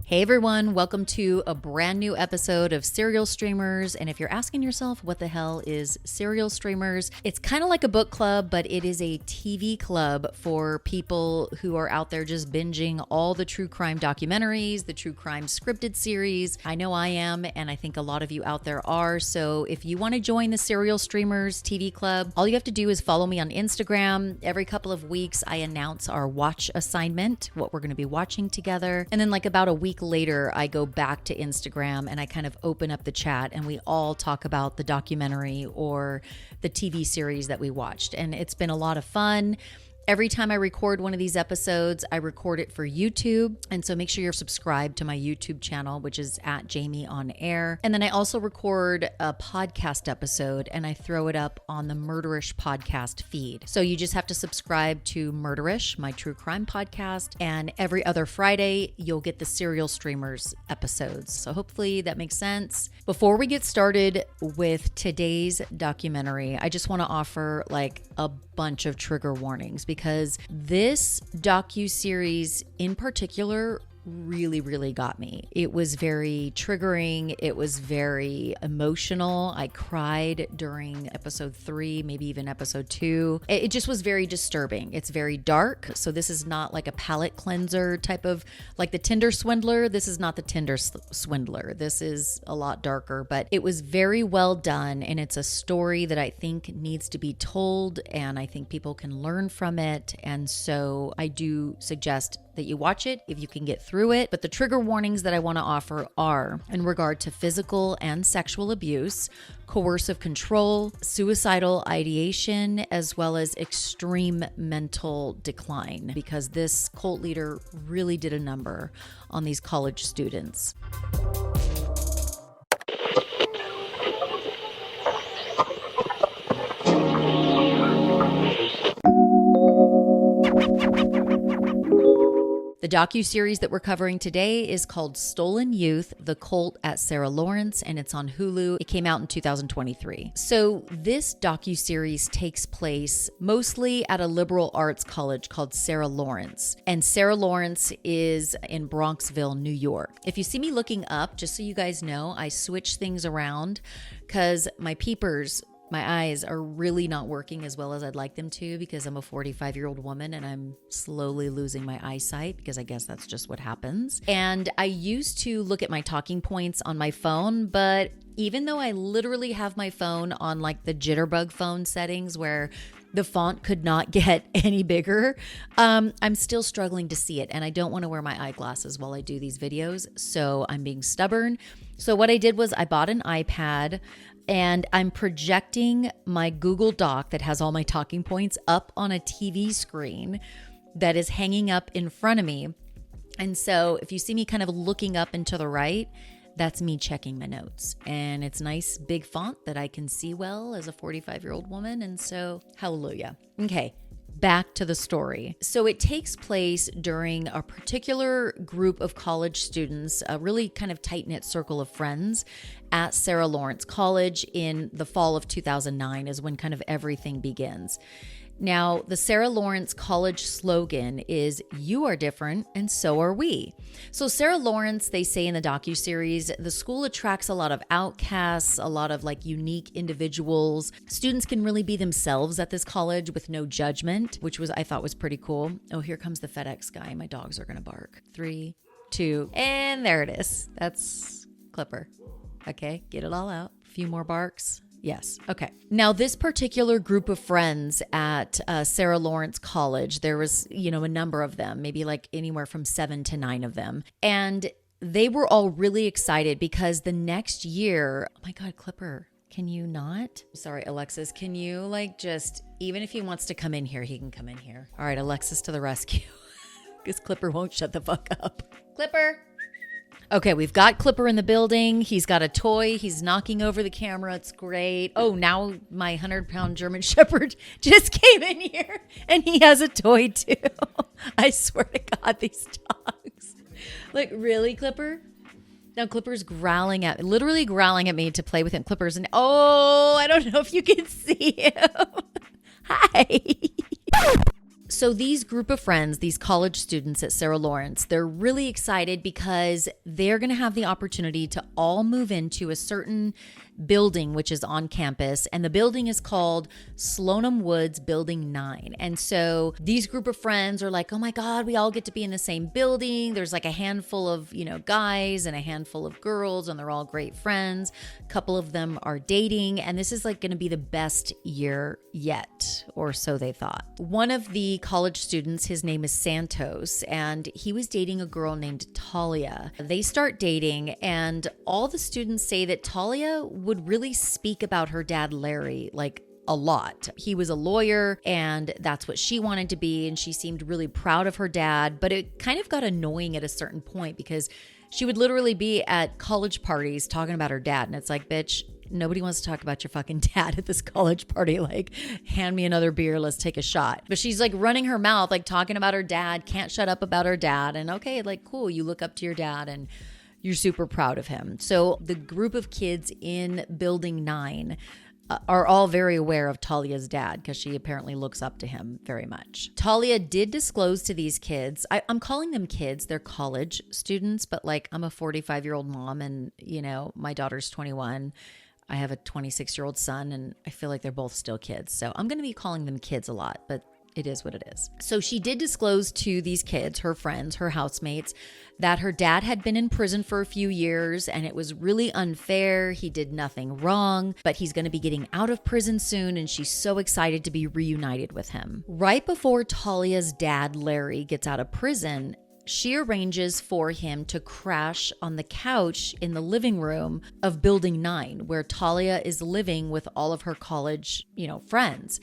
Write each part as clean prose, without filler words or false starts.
Hey everyone, welcome to a brand new episode of Serial Streamers. And if you're asking yourself what the hell is Serial Streamers, it's kind of like a book club, but it is a TV club for people who are out there just binging all the true crime documentaries, the true crime scripted series. I know I am, and I think a lot of you out there are. So if you want to join the Serial Streamers TV club, all you have to do is follow me on Instagram. Every couple of weeks, I announce our watch assignment, what we're going to be watching together. And then like about a week later, I go back to Instagram and I kind of open up the chat and we all talk about the documentary or the TV series that we watched. And it's been a lot of fun. Every time I record one of these episodes, I record it for YouTube. And so make sure you're subscribed to my YouTube channel, which is at Jami on Air. And then I also record a podcast episode and I throw it up on the Murderish podcast feed. So you just have to subscribe to Murderish, my true crime podcast. And every other Friday, you'll get the Serial Streamers episodes. So hopefully that makes sense. Before we get started with today's documentary, I just want to offer like a bunch of trigger warnings because this docuseries in particular really got me. It was very triggering. It was very emotional. I cried during episode 3, maybe even episode 2. It just was very disturbing. It's very dark. So this is not like a palate cleanser type of like the Tinder swindler. This is not the Tinder swindler. This is a lot darker, but it was very well done. And it's a story that I think needs to be told and I think people can learn from it. And so I do suggest that you watch it if you can get through it. But the trigger warnings that I want to offer are in regard to physical and sexual abuse, coercive control, suicidal ideation, as well as extreme mental decline, because this cult leader really did a number on these college students. The docuseries that we're covering today is called Stolen Youth, The Cult at Sarah Lawrence, and it's on Hulu. It came out in 2023. So this docuseries takes place mostly at a liberal arts college called Sarah Lawrence. And Sarah Lawrence is in Bronxville, New York. If you see me looking up, just so you guys know, I switch things around because my eyes are really not working as well as I'd like them to because I'm a 45-year-old woman and I'm slowly losing my eyesight because I guess that's just what happens. And I used to look at my talking points on my phone, but even though I literally have my phone on like the jitterbug phone settings where the font could not get any bigger, I'm still struggling to see it. And I don't want to wear my eyeglasses while I do these videos. So I'm being stubborn. So what I did was I bought an iPad and I'm projecting my Google Doc that has all my talking points up on a TV screen that is hanging up in front of me. And so if you see me kind of looking up and to the right, that's me checking my notes. And it's nice big font that I can see well as a 45-year-old woman. And so hallelujah. Okay. Back to the story. So it takes place during a particular group of college students, a really kind of tight-knit circle of friends at Sarah Lawrence College in the fall of 2009 is when kind of everything begins. Now, the Sarah Lawrence College slogan is, "You are different and so are we." So Sarah Lawrence, they say in the docuseries, the school attracts a lot of outcasts, a lot of like unique individuals. Students can really be themselves at this college with no judgment, which I thought was pretty cool. Oh, here comes the FedEx guy. My dogs are going to bark. 3, 2, and there it is. That's Clipper. Okay, get it all out. A few more barks. Yes. Okay. Now, this particular group of friends at Sarah Lawrence College, there was, a number of them, maybe like anywhere from 7 to 9 of them. And they were all really excited because the next year, oh my God, Clipper, can you not? Sorry, Alexis, can you even if he wants to come in here, he can come in here. All right, Alexis to the rescue because Clipper won't shut the fuck up. Clipper. Okay, we've got Clipper in the building. He's got a toy. He's knocking over the camera. It's great. Oh, now my 100-pound German Shepherd just came in here and he has a toy too. I swear to God, these dogs. Like, really, Clipper? Now Clipper's literally growling at me to play with him. Clipper's I don't know if you can see him. Hi. So these group of friends, these college students at Sarah Lawrence, they're really excited because they're going to have the opportunity to all move into a certain building which is on campus, and the building is called Slonim Woods Building 9. And so these group of friends are like, oh my God, we all get to be in the same building. There's like a handful of, guys and a handful of girls, and they're all great friends. A couple of them are dating, and this is like going to be the best year yet, or so they thought. One of the college students, his name is Santos, and he was dating a girl named Talia. They start dating, and all the students say that Talia would really speak about her dad, Larry, like a lot. He was a lawyer, and that's what she wanted to be, and she seemed really proud of her dad, but it kind of got annoying at a certain point because she would literally be at college parties talking about her dad, and it's like, bitch, nobody wants to talk about your fucking dad at this college party. Like, hand me another beer, let's take a shot. But she's like running her mouth, like talking about her dad, can't shut up about her dad, and okay, like cool, you look up to your dad and you're super proud of him. So the group of kids in Building 9 are all very aware of Talia's dad because she apparently looks up to him very much. Talia did disclose to these kids, I'm calling them kids, they're college students, but like I'm a 45-year-old mom and, my daughter's 21. I have a 26-year-old son and I feel like they're both still kids. So I'm going to be calling them kids a lot, but it is what it is. So she did disclose to these kids, her friends, her housemates, that her dad had been in prison for a few years and it was really unfair. He did nothing wrong, but he's going to be getting out of prison soon and she's so excited to be reunited with him. Right before Talia's dad, Larry, gets out of prison, she arranges for him to crash on the couch in the living room of Building 9, where Talia is living with all of her college, friends.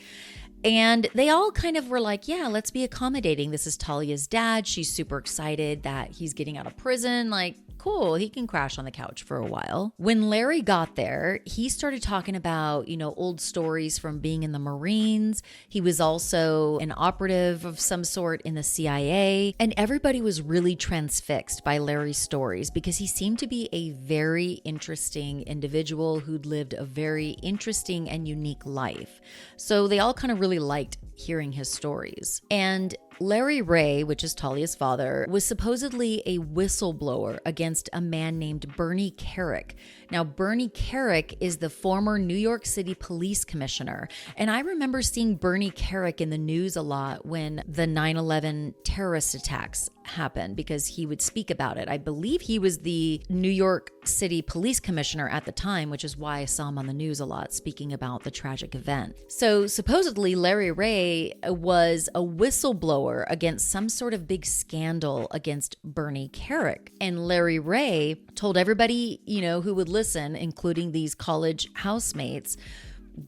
And they all kind of were like, yeah, let's be accommodating. This is Talia's dad. She's super excited that he's getting out of prison. Like, cool, he can crash on the couch for a while. When Larry got there, he started talking about, old stories from being in the Marines. He was also an operative of some sort in the CIA. And everybody was really transfixed by Larry's stories because he seemed to be a very interesting individual who'd lived a very interesting and unique life. So they all kind of really liked hearing his stories. And Larry Ray, which is Talia's father, was supposedly a whistleblower against a man named Bernie Carrick. Now, Bernie Carrick is the former New York City police commissioner. And I remember seeing Bernie Carrick in the news a lot when the 9/11 terrorist attacks happened because he would speak about it. I believe he was the New York City police commissioner at the time, which is why I saw him on the news a lot speaking about the tragic event. So supposedly Larry Ray was a whistleblower against some sort of big scandal against Bernie Carrick. And Larry Ray told everybody, who would listen, including these college housemates,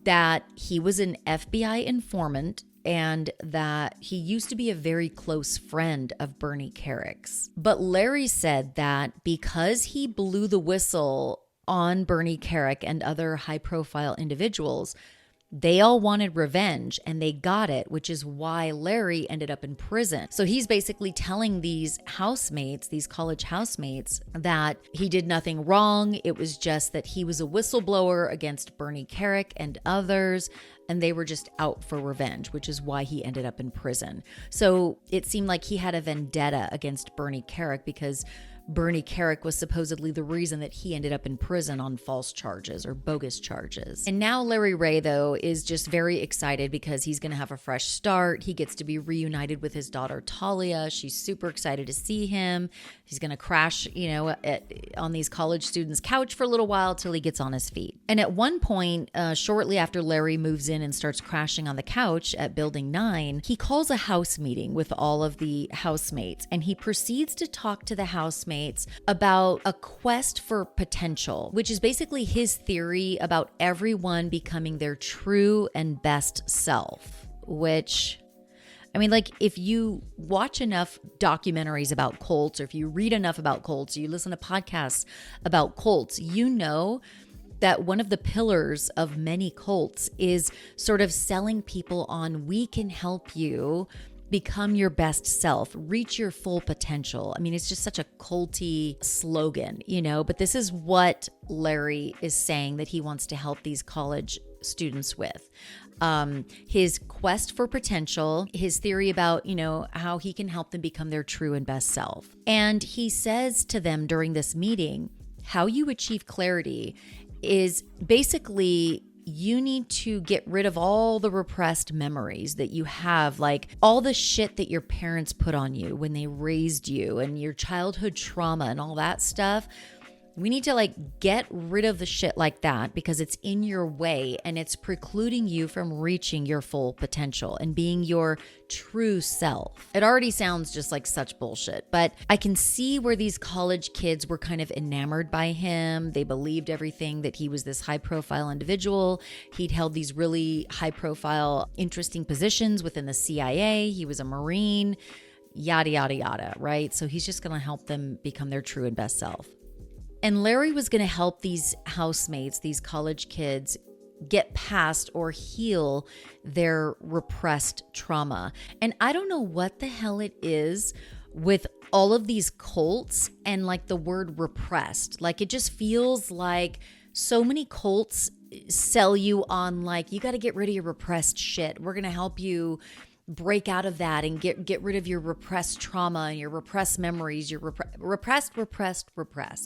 that he was an FBI informant and that he used to be a very close friend of Bernie Carrick's. But Larry said that because he blew the whistle on Bernie Carrick and other high-profile individuals, they all wanted revenge and they got it, which is why Larry ended up in prison. So he's basically telling these housemates, these college housemates, that he did nothing wrong. It was just that he was a whistleblower against Bernie Carrick and others, and they were just out for revenge, which is why he ended up in prison. So it seemed like he had a vendetta against Bernie Carrick because Bernie Carrick was supposedly the reason that he ended up in prison on false charges or bogus charges. And now Larry Ray, though, is just very excited because he's going to have a fresh start. He gets to be reunited with his daughter, Talia. She's super excited to see him. He's going to crash, on these college students' couch for a little while till he gets on his feet. And at one point, shortly after Larry moves in and starts crashing on the couch at Building 9, he calls a house meeting with all of the housemates, and he proceeds to talk to the housemates about a quest for potential, which is basically his theory about everyone becoming their true and best self, which, if you watch enough documentaries about cults, or if you read enough about cults, or you listen to podcasts about cults, you know that one of the pillars of many cults is sort of selling people on, we can help you become your best self, reach your full potential. It's just such a culty slogan, but this is what Larry is saying that he wants to help these college students with. his quest for potential, his theory about, how he can help them become their true and best self. And he says to them during this meeting, how you achieve clarity is basically you need to get rid of all the repressed memories that you have, like all the shit that your parents put on you when they raised you and your childhood trauma and all that stuff. We need to get rid of the shit like that because it's in your way and it's precluding you from reaching your full potential and being your true self. It already sounds just like such bullshit, but I can see where these college kids were kind of enamored by him. They believed everything, that he was this high profile individual. He'd held these really high profile, interesting positions within the CIA. He was a Marine, yada, yada, yada, right? So he's just going to help them become their true and best self. And Larry was going to help these housemates, these college kids, get past or heal their repressed trauma. And I don't know what the hell it is with all of these cults and the word repressed. It just feels like so many cults sell you on you got to get rid of your repressed shit. We're going to help you break out of that and get rid of your repressed trauma and your repressed memories, your repressed.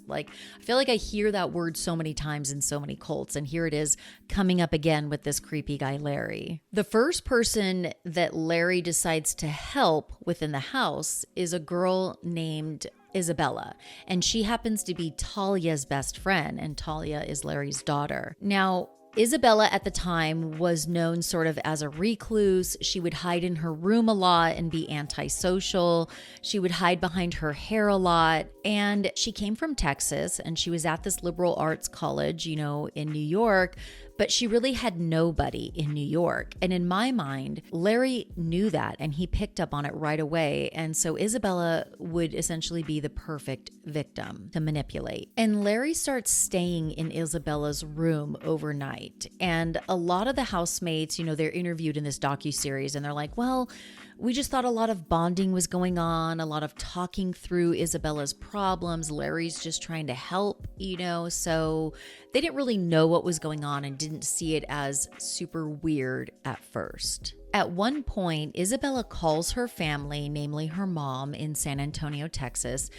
I feel like I hear that word so many times in so many cults, and here it is coming up again with this creepy guy, Larry. The first person that Larry decides to help within the house is a girl named Isabella, and she happens to be Talia's best friend, and Talia is Larry's daughter. Now, Isabella at the time was known sort of as a recluse. She would hide in her room a lot and be antisocial. She would hide behind her hair a lot. And she came from Texas and she was at this liberal arts college, in New York, but she really had nobody in New York. And in my mind, Larry knew that and he picked up on it right away. And so Isabella would essentially be the perfect victim to manipulate. And Larry starts staying in Isabella's room overnight. And a lot of the housemates, they're interviewed in this docuseries and they're like, well, we just thought a lot of bonding was going on, a lot of talking through Isabella's problems. Larry's just trying to help, so they didn't really know what was going on and didn't see it as super weird at first. At one point, Isabella calls her family, namely her mom in San Antonio, Texas,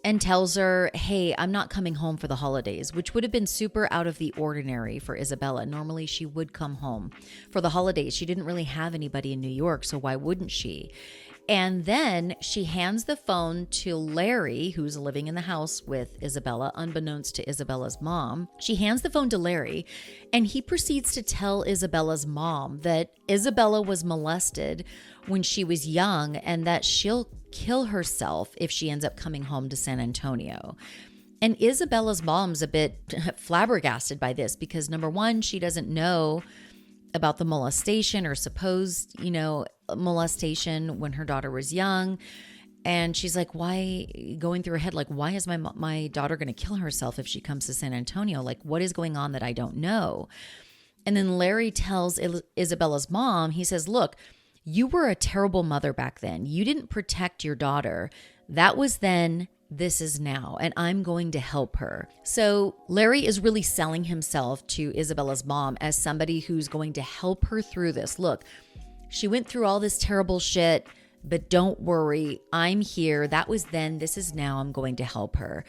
and tells her, hey, I'm not coming home for the holidays, which would have been super out of the ordinary for Isabella. Normally, she would come home for the holidays. She didn't really have anybody in New York, so why wouldn't she? And then she hands the phone to Larry, who's living in the house with Isabella, unbeknownst to Isabella's mom. She hands the phone to Larry, and he proceeds to tell Isabella's mom that Isabella was molested when she was young and that she'll kill herself if she ends up coming home to San Antonio. And Isabella's mom's a bit flabbergasted by this because, number one, she doesn't know about the molestation or supposed, molestation when her daughter was young. And she's like, why, going through her head, why is my daughter going to kill herself if she comes to San Antonio? What is going on that I don't know? And then Larry tells Isabella's mom, he says, look, you were a terrible mother back then. You didn't protect your daughter. That was then, this is now, and I'm going to help her. So Larry is really selling himself to Isabella's mom as somebody who's going to help her through this. Look, she went through all this terrible shit, but don't worry, I'm here. That was then, this is now, I'm going to help her.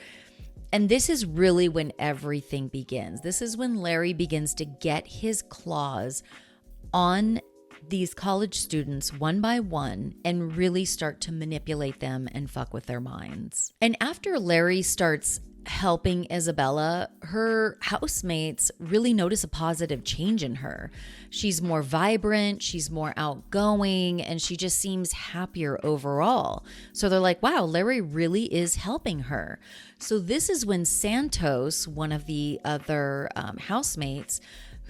And this is really when everything begins. This is when Larry begins to get his claws on these college students one by one and really start to manipulate them and fuck with their minds. And after Larry starts helping Isabella, her housemates really notice a positive change in her. She's more vibrant, she's more outgoing, and she just seems happier overall. So they're like, wow, Larry really is helping her. So this is when Santos, one of the other housemates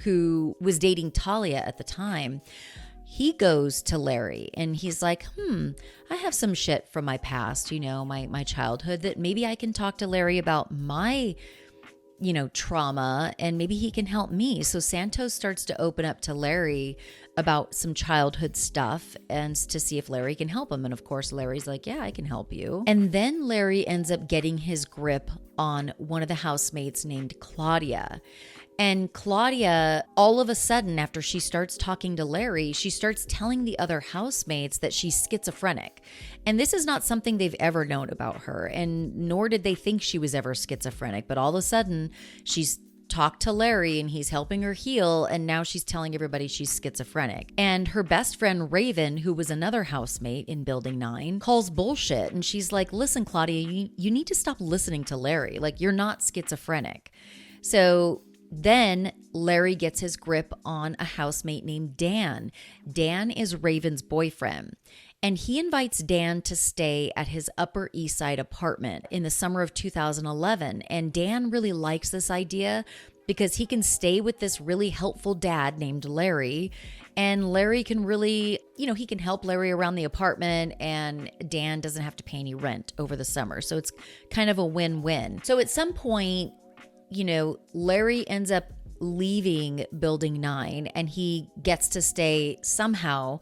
who was dating Talia at the time, he goes to Larry and he's like, I have some shit from my past, my childhood that maybe I can talk to Larry about my, trauma and maybe he can help me. So Santos starts to open up to Larry about some childhood stuff and to see if Larry can help him. And of course, Larry's like, yeah, I can help you. And then Larry ends up getting his grip on one of the housemates named Claudia. And Claudia, all of a sudden, after she starts talking to Larry, she starts telling the other housemates that she's schizophrenic. And this is not something they've ever known about her, and nor did they think she was ever schizophrenic. But all of a sudden, she's talked to Larry and he's helping her heal, and now she's telling everybody she's schizophrenic. And her best friend Raven, who was another housemate in Building 9, calls bullshit, and she's like, listen, Claudia, you need to stop listening to Larry. Like, you're not schizophrenic. So then Larry gets his grip on a housemate named Dan. Dan is Raven's boyfriend. And he invites Dan to stay at his Upper East Side apartment in the summer of 2011. And Dan really likes this idea because he can stay with this really helpful dad named Larry. And Larry can really, he can help Larry around the apartment, and Dan doesn't have to pay any rent over the summer. So it's kind of a win-win. So at some point, Larry ends up leaving Building 9, and he gets to stay somehow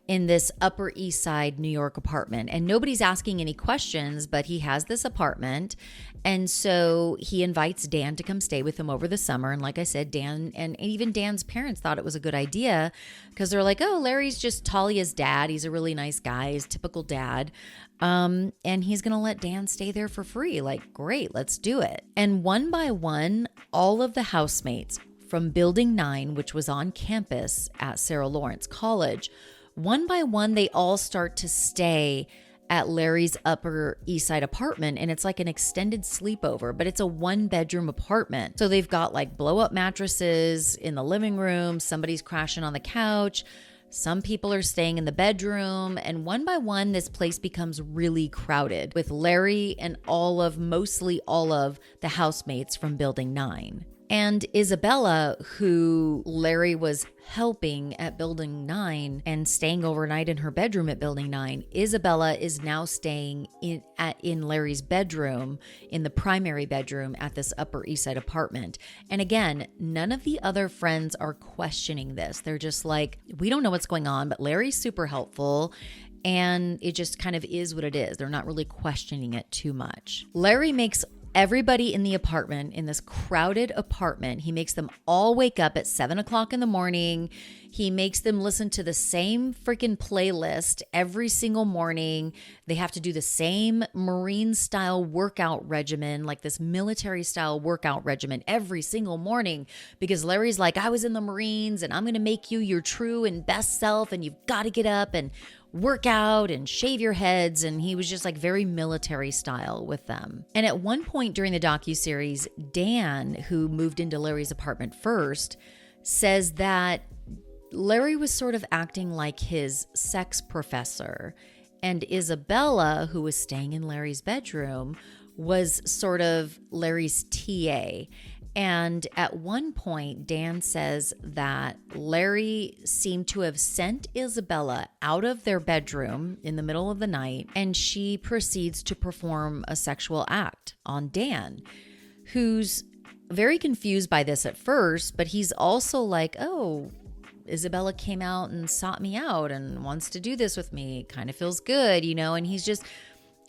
in this Upper East Side New York apartment. And nobody's asking any questions, but he has this apartment. And so he invites Dan to come stay with him over the summer. And like I said, Dan and even Dan's parents thought it was a good idea because they're like, oh, Larry's just Talia's dad. He's a really nice guy. He's a typical dad. And he's going to let Dan stay there for free. Like, great, let's do it. And one by one, all of the housemates from Building 9, which was on campus at Sarah Lawrence College, one by one, they all start to stay at Larry's Upper East Side apartment, and it's like an extended sleepover, but it's a 1-bedroom apartment. So they've got like blow-up mattresses in the living room, somebody's crashing on the couch, some people are staying in the bedroom, and one by one, this place becomes really crowded with Larry and mostly all of the housemates from Building 9. And Isabella, who Larry was helping at Building 9 and staying overnight in her bedroom at Building 9, Isabella is now staying in Larry's bedroom, in the primary bedroom at this Upper East Side apartment. And again, none of the other friends are questioning this. They're just like, we don't know what's going on, but Larry's super helpful. And it just kind of is what it is. They're not really questioning it too much. Larry makes everybody in the apartment, in this crowded apartment, he makes them all wake up at 7 o'clock in the morning. He makes them listen to the same freaking playlist every single morning. They have to do the same Marine style workout regimen, like this military style workout regimen every single morning, because Larry's like, I was in the Marines and I'm going to make you your true and best self, and you've got to get up and work out and shave your heads. And he was just like very military style with them. And at one point during the docuseries, Dan, who moved into Larry's apartment first, says that Larry was sort of acting like his sex professor, and Isabella, who was staying in Larry's bedroom, was sort of Larry's TA. And at one point, Dan says that Larry seemed to have sent Isabella out of their bedroom in the middle of the night, and she proceeds to perform a sexual act on Dan, who's very confused by this at first, but he's also like, oh, Isabella came out and sought me out and wants to do this with me. Kind of feels good, and he's just,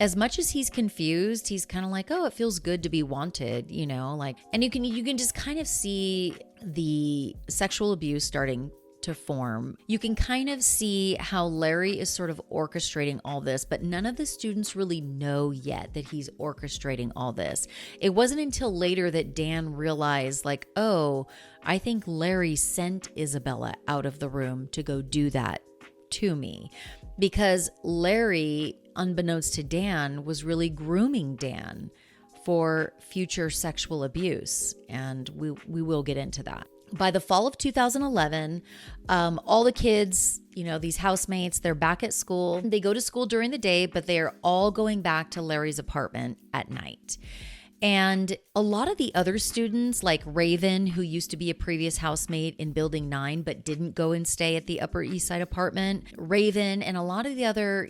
as much as he's confused, he's kind of like, oh, it feels good to be wanted, and you can just kind of see the sexual abuse starting to form. You can kind of see how Larry is sort of orchestrating all this, but none of the students really know yet that he's orchestrating all this. It wasn't until later that Dan realized, like, oh, I think Larry sent Isabella out of the room to go do that to me, because Larry, unbeknownst to Dan, was really grooming Dan for future sexual abuse. And we will get into that. By the fall of 2011, all the kids, these housemates, they're back at school. They go to school during the day, but they're all going back to Larry's apartment at night. And a lot of the other students, like Raven, who used to be a previous housemate in Building 9, but didn't go and stay at the Upper East Side apartment, Raven and a lot of the other,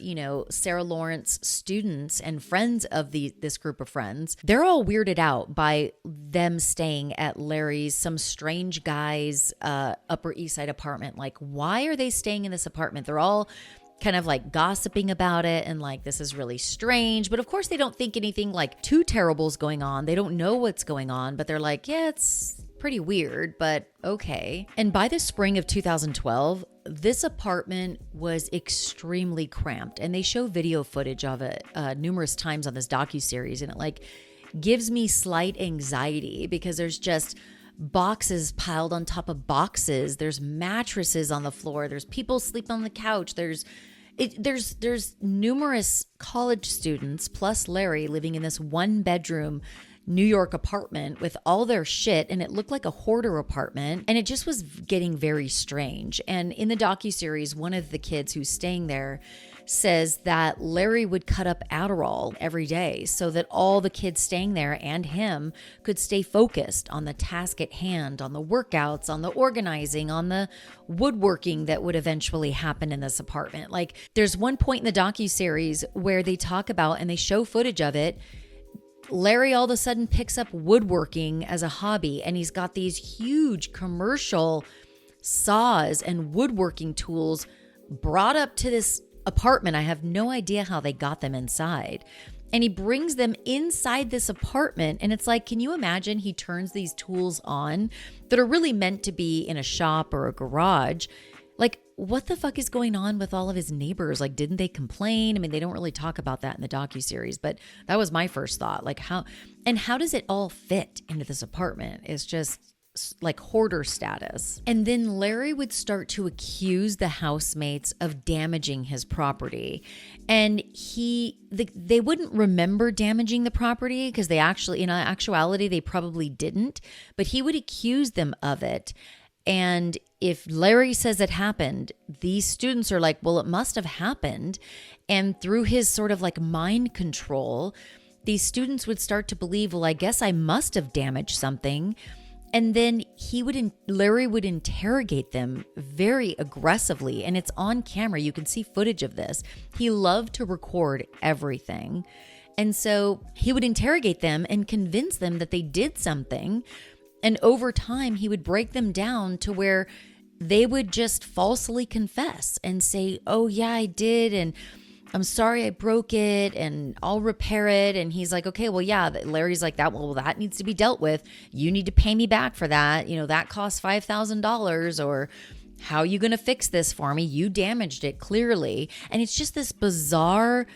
Sarah Lawrence students and friends of this group of friends, they're all weirded out by them staying at Larry's, some strange guy's Upper East Side apartment. Like, why are they staying in this apartment? They're all kind of like gossiping about it and like, this is really strange. But of course they don't think anything like too terrible is going on. They don't know what's going on, but they're like, yeah, it's pretty weird, but okay. And by the spring of 2012, this apartment was extremely cramped, and they show video footage of it numerous times on this docuseries, and it like gives me slight anxiety because there's just boxes piled on top of boxes. There's mattresses on the floor. There's people sleeping on the couch. There's numerous college students plus Larry living in this 1-bedroom New York apartment with all their shit, and it looked like a hoarder apartment, and it just was getting very strange. And in the docuseries, one of the kids who's staying there says that Larry would cut up Adderall every day so that all the kids staying there and him could stay focused on the task at hand, on the workouts, on the organizing, on the woodworking that would eventually happen in this apartment. Like, there's one point in the docuseries where they talk about, and they show footage of it, Larry all of a sudden picks up woodworking as a hobby, and he's got these huge commercial saws and woodworking tools brought up to this apartment. I have no idea how they got them inside. And he brings them inside this apartment, and it's like, can you imagine he turns these tools on that are really meant to be in a shop or a garage? Like, what the fuck is going on with all of his neighbors? Like, didn't they complain? I mean, they don't really talk about that in the docuseries, but that was my first thought. Like, how does it all fit into this apartment? It's just like hoarder status. And then Larry would start to accuse the housemates of damaging his property. And they wouldn't remember damaging the property because they actually, in actuality, they probably didn't, but he would accuse them of it. And if Larry says it happened, these students are like, well, it must have happened. And through his sort of like mind control, these students would start to believe, well, I guess I must have damaged something. And then Larry would interrogate them very aggressively. And it's on camera. You can see footage of this. He loved to record everything. And so he would interrogate them and convince them that they did something. And over time, he would break them down to where they would just falsely confess and say, oh, yeah, I did. And I'm sorry I broke it and I'll repair it. And he's like, okay, well, yeah. Larry's like, well, that needs to be dealt with. You need to pay me back for that. You know, that costs $5,000, or how are you going to fix this for me? You damaged it clearly. And it's just this bizarre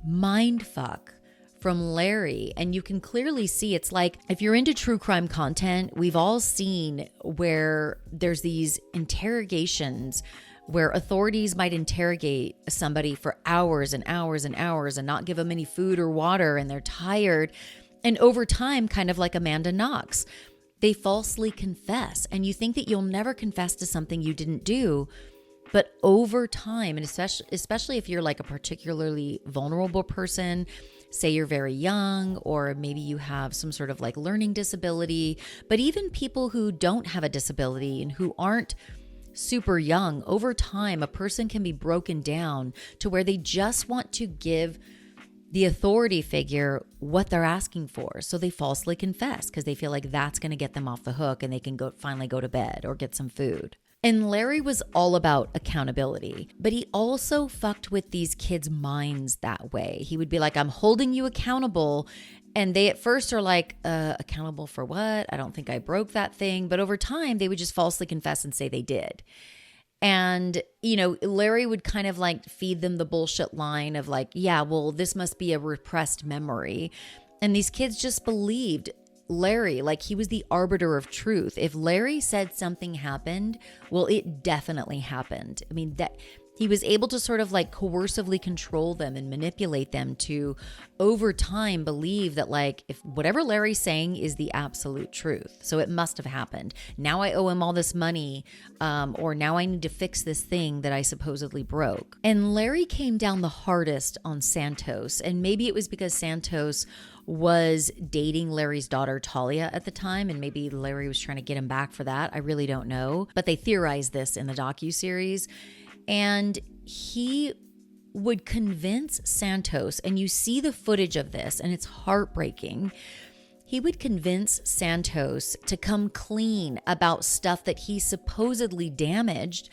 mind fuck from Larry. And you can clearly see, it's like, if you're into true crime content, we've all seen where there's these interrogations where authorities might interrogate somebody for hours and hours and hours and not give them any food or water, and they're tired. And over time, kind of like Amanda Knox, they falsely confess. And you think that you'll never confess to something you didn't do. But over time, and especially if you're like a particularly vulnerable person, say you're very young, or maybe you have some sort of like learning disability, but even people who don't have a disability and who aren't super young, over time, a person can be broken down to where they just want to give the authority figure what they're asking for. So they falsely confess because they feel like that's going to get them off the hook and they can finally go to bed or get some food. And Larry was all about accountability, but he also fucked with these kids' minds that way. He would be like, I'm holding you accountable. And they at first are like, accountable for what? I don't think I broke that thing. But over time, they would just falsely confess and say they did. And, you know, Larry would kind of like feed them the bullshit line of like, yeah, well, this must be a repressed memory. And these kids just believed Larry, like he was the arbiter of truth. If Larry said something happened, well, it definitely happened. I mean, that he was able to sort of like coercively control them and manipulate them to, over time, believe that like, if whatever Larry's saying is the absolute truth, so it must have happened. Now I owe him all this money, or now I need to fix this thing that I supposedly broke. And Larry came down the hardest on Santos, and maybe it was because Santos was dating Larry's daughter Talia at the time, and maybe Larry was trying to get him back for that. I really don't know, but they theorized this in the docuseries. And he would convince Santos, and you see the footage of this, and it's heartbreaking. He would convince Santos to come clean about stuff that he supposedly damaged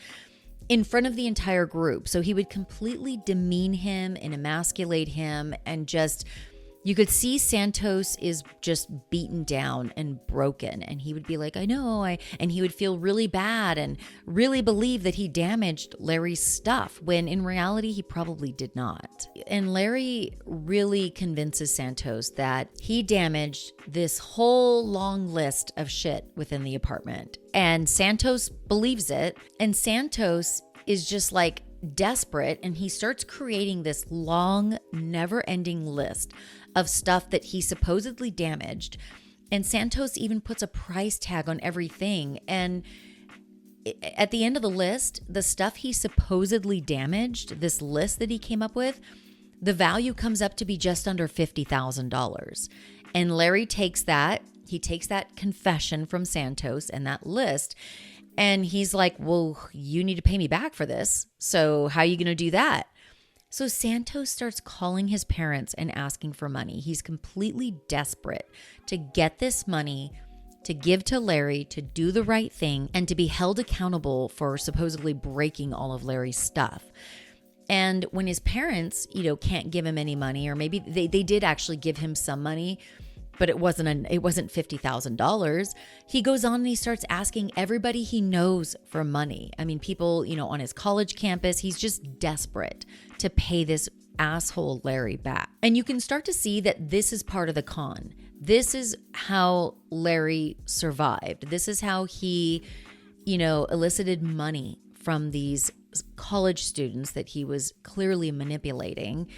in front of the entire group. So he would completely demean him and emasculate him and just, You could see Santos is just beaten down and broken. And he would be like, I know. And he would feel really bad and really believe that he damaged Larry's stuff, when in reality, he probably did not. And Larry really convinces Santos that he damaged this whole long list of shit within the apartment. And Santos believes it. And Santos is just like desperate. And he starts creating this long, never-ending list of stuff that he supposedly damaged. And Santos even puts a price tag on everything. And at the end of the list, the stuff he supposedly damaged, this list that he came up with, the value comes up to be just under $50,000. And Larry takes that. He takes that confession from Santos and that list, and he's like, well, you need to pay me back for this. So how are you going to do that? So Santos starts calling his parents and asking for money. He's completely desperate to get this money, to give to Larry, to do the right thing, and to be held accountable for supposedly breaking all of Larry's stuff. And when his parents, can't give him any money, or maybe they did actually give him some money, but it wasn't $50,000. He goes on and he starts asking everybody he knows for money. I mean, people, on his college campus. He's just desperate to pay this asshole Larry back. And you can start to see that this is part of the con. This is how Larry survived. This is how he, elicited money from these college students that he was clearly manipulating.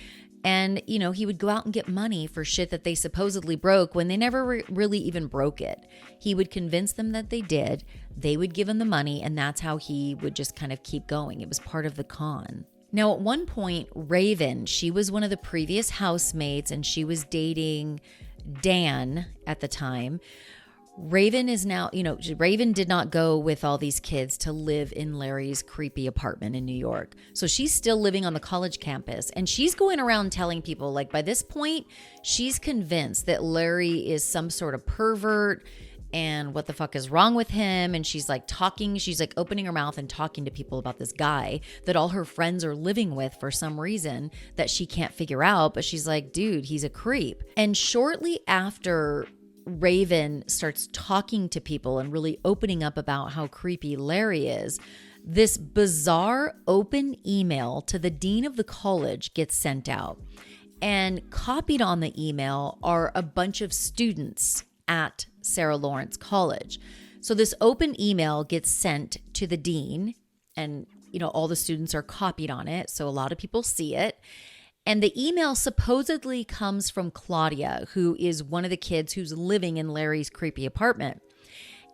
And, he would go out and get money for shit that they supposedly broke when they never really even broke it. He would convince them that they did. They would give him the money, and that's how he would just kind of keep going. It was part of the con. Now, at one point, Raven, she was one of the previous housemates, and she was dating Dan at the time. Raven is now, Raven did not go with all these kids to live in Larry's creepy apartment in New York. So she's still living on the college campus, and she's going around telling people, like, by this point, she's convinced that Larry is some sort of pervert and what the fuck is wrong with him. And she's like opening her mouth and talking to people about this guy that all her friends are living with for some reason that she can't figure out. But she's like, dude, he's a creep. And shortly after Raven starts talking to people and really opening up about how creepy Larry is, this bizarre open email to the dean of the college gets sent out. And copied on the email are a bunch of students at Sarah Lawrence College. So this open email gets sent to the dean, and all the students are copied on it. So a lot of people see it. And the email supposedly comes from Claudia, who is one of the kids who's living in Larry's creepy apartment.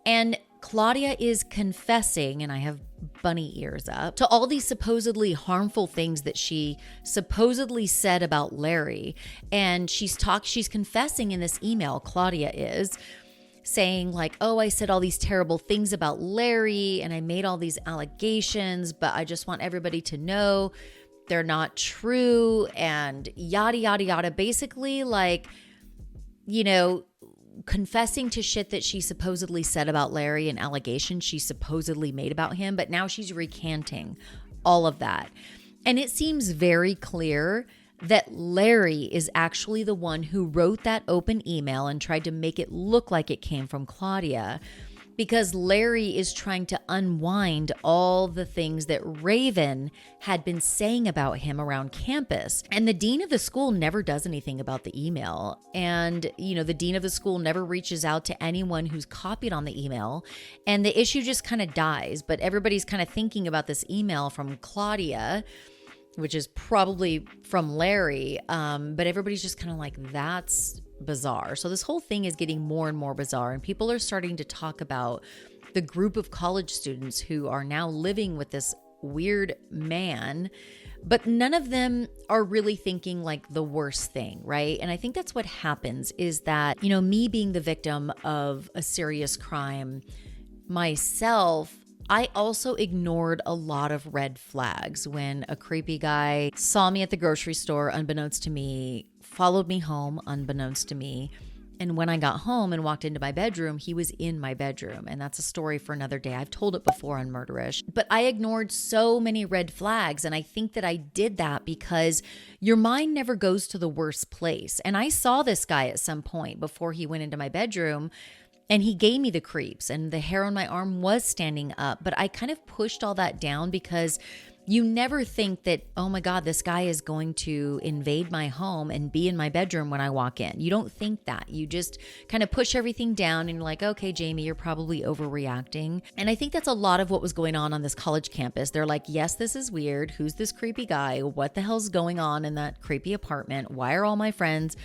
And Claudia is confessing, and I have bunny ears up, to all these supposedly harmful things that she supposedly said about Larry. And she's confessing in this email, Claudia is, saying like, oh, I said all these terrible things about Larry and I made all these allegations, but I just want everybody to know they're not true, and yada, yada, yada. Basically, like, confessing to shit that she supposedly said about Larry and allegations she supposedly made about him. But now she's recanting all of that. And it seems very clear that Larry is actually the one who wrote that open email and tried to make it look like it came from Claudia, because Larry is trying to unwind all the things that Raven had been saying about him around campus. And the dean of the school never does anything about the email. And, the dean of the school never reaches out to anyone who's copied on the email. And the issue just kind of dies. But everybody's kind of thinking about this email from Claudia, which is probably from Larry. But everybody's just kind of like, that's bizarre. So this whole thing is getting more and more bizarre, and people are starting to talk about the group of college students who are now living with this weird man, but none of them are really thinking like the worst thing, right? And I think that's what happens, is that, me being the victim of a serious crime myself, I also ignored a lot of red flags when a creepy guy saw me at the grocery store unbeknownst to me, followed me home unbeknownst to me, And when I got home and walked into my bedroom, he was in my bedroom. And that's a story for another day. I've told it before on Murderish. But I ignored so many red flags. And I think that I did that because your mind never goes to the worst place. And I saw this guy at some point before he went into my bedroom. And he gave me the creeps and the hair on my arm was standing up. But I kind of pushed all that down because you never think that, oh my God, this guy is going to invade my home and be in my bedroom when I walk in. You don't think that. You just kind of push everything down and you're like, okay, Jami, you're probably overreacting. And I think that's a lot of what was going on this college campus. They're like, yes, this is weird. Who's this creepy guy? What the hell's going on in that creepy apartment? Why are all my friends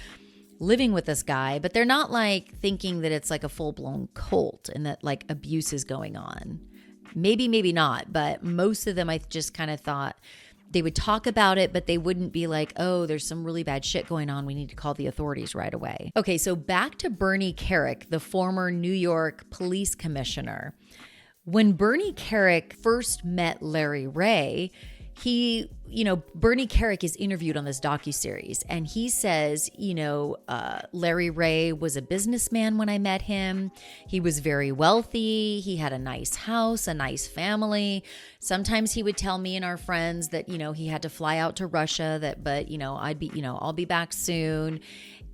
living with this guy? But they're not like thinking that it's like a full-blown cult and that like abuse is going on. Maybe, maybe not, but most of them I just kind of thought they would talk about it, but they wouldn't be like, oh, there's some really bad shit going on. We need to call the authorities right away. Okay, so back to Bernie Kerik, the former New York police commissioner. When Bernie Kerik first met Larry Ray, Bernie Kerik is interviewed on this docuseries and he says, Larry Ray was a businessman when I met him. He was very wealthy. He had a nice house, a nice family. Sometimes he would tell me and our friends that, he had to fly out to Russia I'll be back soon.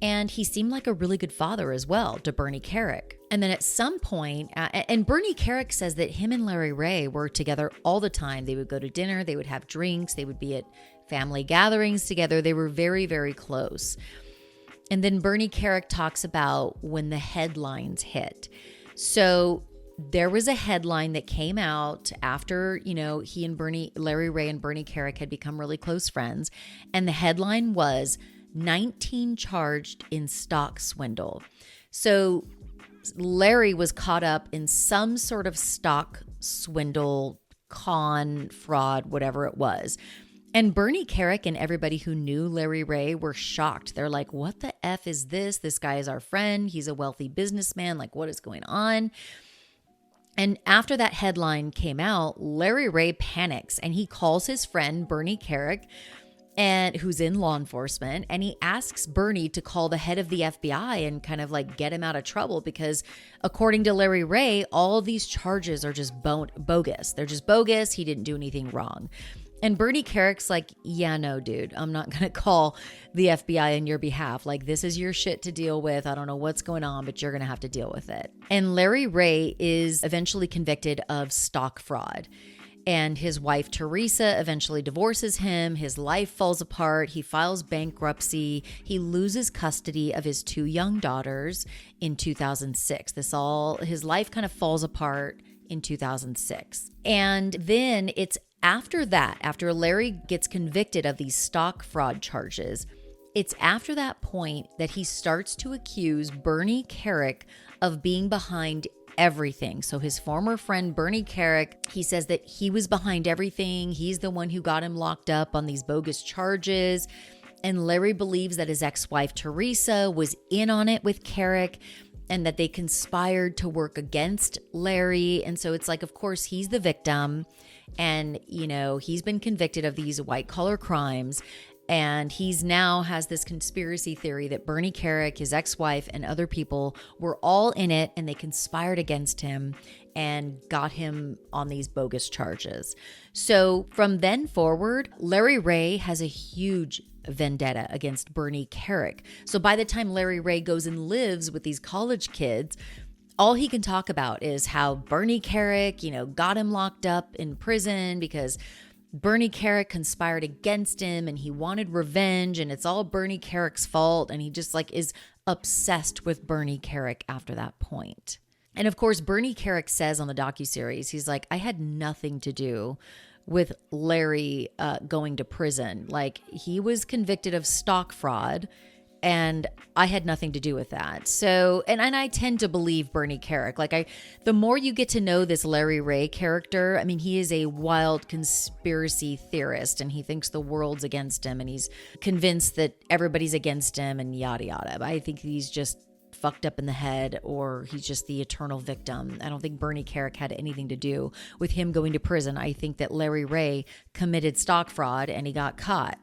And he seemed like a really good father as well to Bernie Kerik. And then at some point, and Bernie Kerik says that him and Larry Ray were together all the time. They would go to dinner, they would have drinks, they would be at family gatherings together. They were very, very close. And then Bernie Kerik talks about when the headlines hit. So there was a headline that came out after, he and Larry Ray and Bernie Kerik had become really close friends. And the headline was 19 charged in stock swindle. So Larry was caught up in some sort of stock swindle, con, fraud, whatever it was. And Bernie Kerik and everybody who knew Larry Ray were shocked. They're like, what the F is this? This guy is our friend. He's a wealthy businessman. Like, what is going on? And after that headline came out, Larry Ray panics and he calls his friend Bernie Kerik, and who's in law enforcement, and he asks Bernie to call the head of the FBI and kind of like get him out of trouble because according to Larry Ray, all of these charges are just bogus. They're just bogus. He didn't do anything wrong. And Bernie Kerik's like, yeah, no, dude, I'm not going to call the FBI on your behalf. Like, this is your shit to deal with. I don't know what's going on, but you're going to have to deal with it. And Larry Ray is eventually convicted of stock fraud. And his wife, Teresa, eventually divorces him. His life falls apart. He files bankruptcy. He loses custody of his 2 young daughters in 2006. His life kind of falls apart in 2006. And then it's after that, after Larry gets convicted of these stock fraud charges, it's after that point that he starts to accuse Bernie Kerik of being behind everything. So his former friend Bernie Kerik, he says that he was behind everything. He's the one who got him locked up on these bogus charges. And Larry believes that his ex-wife Teresa was in on it with Kerik and that they conspired to work against Larry. And so it's like, of course, he's the victim and, he's been convicted of these white collar crimes. And he's now has this conspiracy theory that Bernie Kerik, his ex-wife, and other people were all in it and they conspired against him and got him on these bogus charges. So from then forward, Larry Ray has a huge vendetta against Bernie Kerik. So by the time Larry Ray goes and lives with these college kids, all he can talk about is how Bernie Kerik, got him locked up in prison because Bernie Kerik conspired against him and he wanted revenge and it's all Bernie Kerik's fault. And he just is obsessed with Bernie Kerik after that point. And of course, Bernie Kerik says on the docuseries, he's like, I had nothing to do with Larry going to prison. Like, he was convicted of stock fraud and I had nothing to do with that. So, and I tend to believe Bernie Kerik. The more you get to know this Larry Ray character, he is a wild conspiracy theorist and he thinks the world's against him and he's convinced that everybody's against him and yada yada. I think he's just fucked up in the head or he's just the eternal victim. I don't think Bernie Kerik had anything to do with him going to prison. I think that Larry Ray committed stock fraud and he got caught.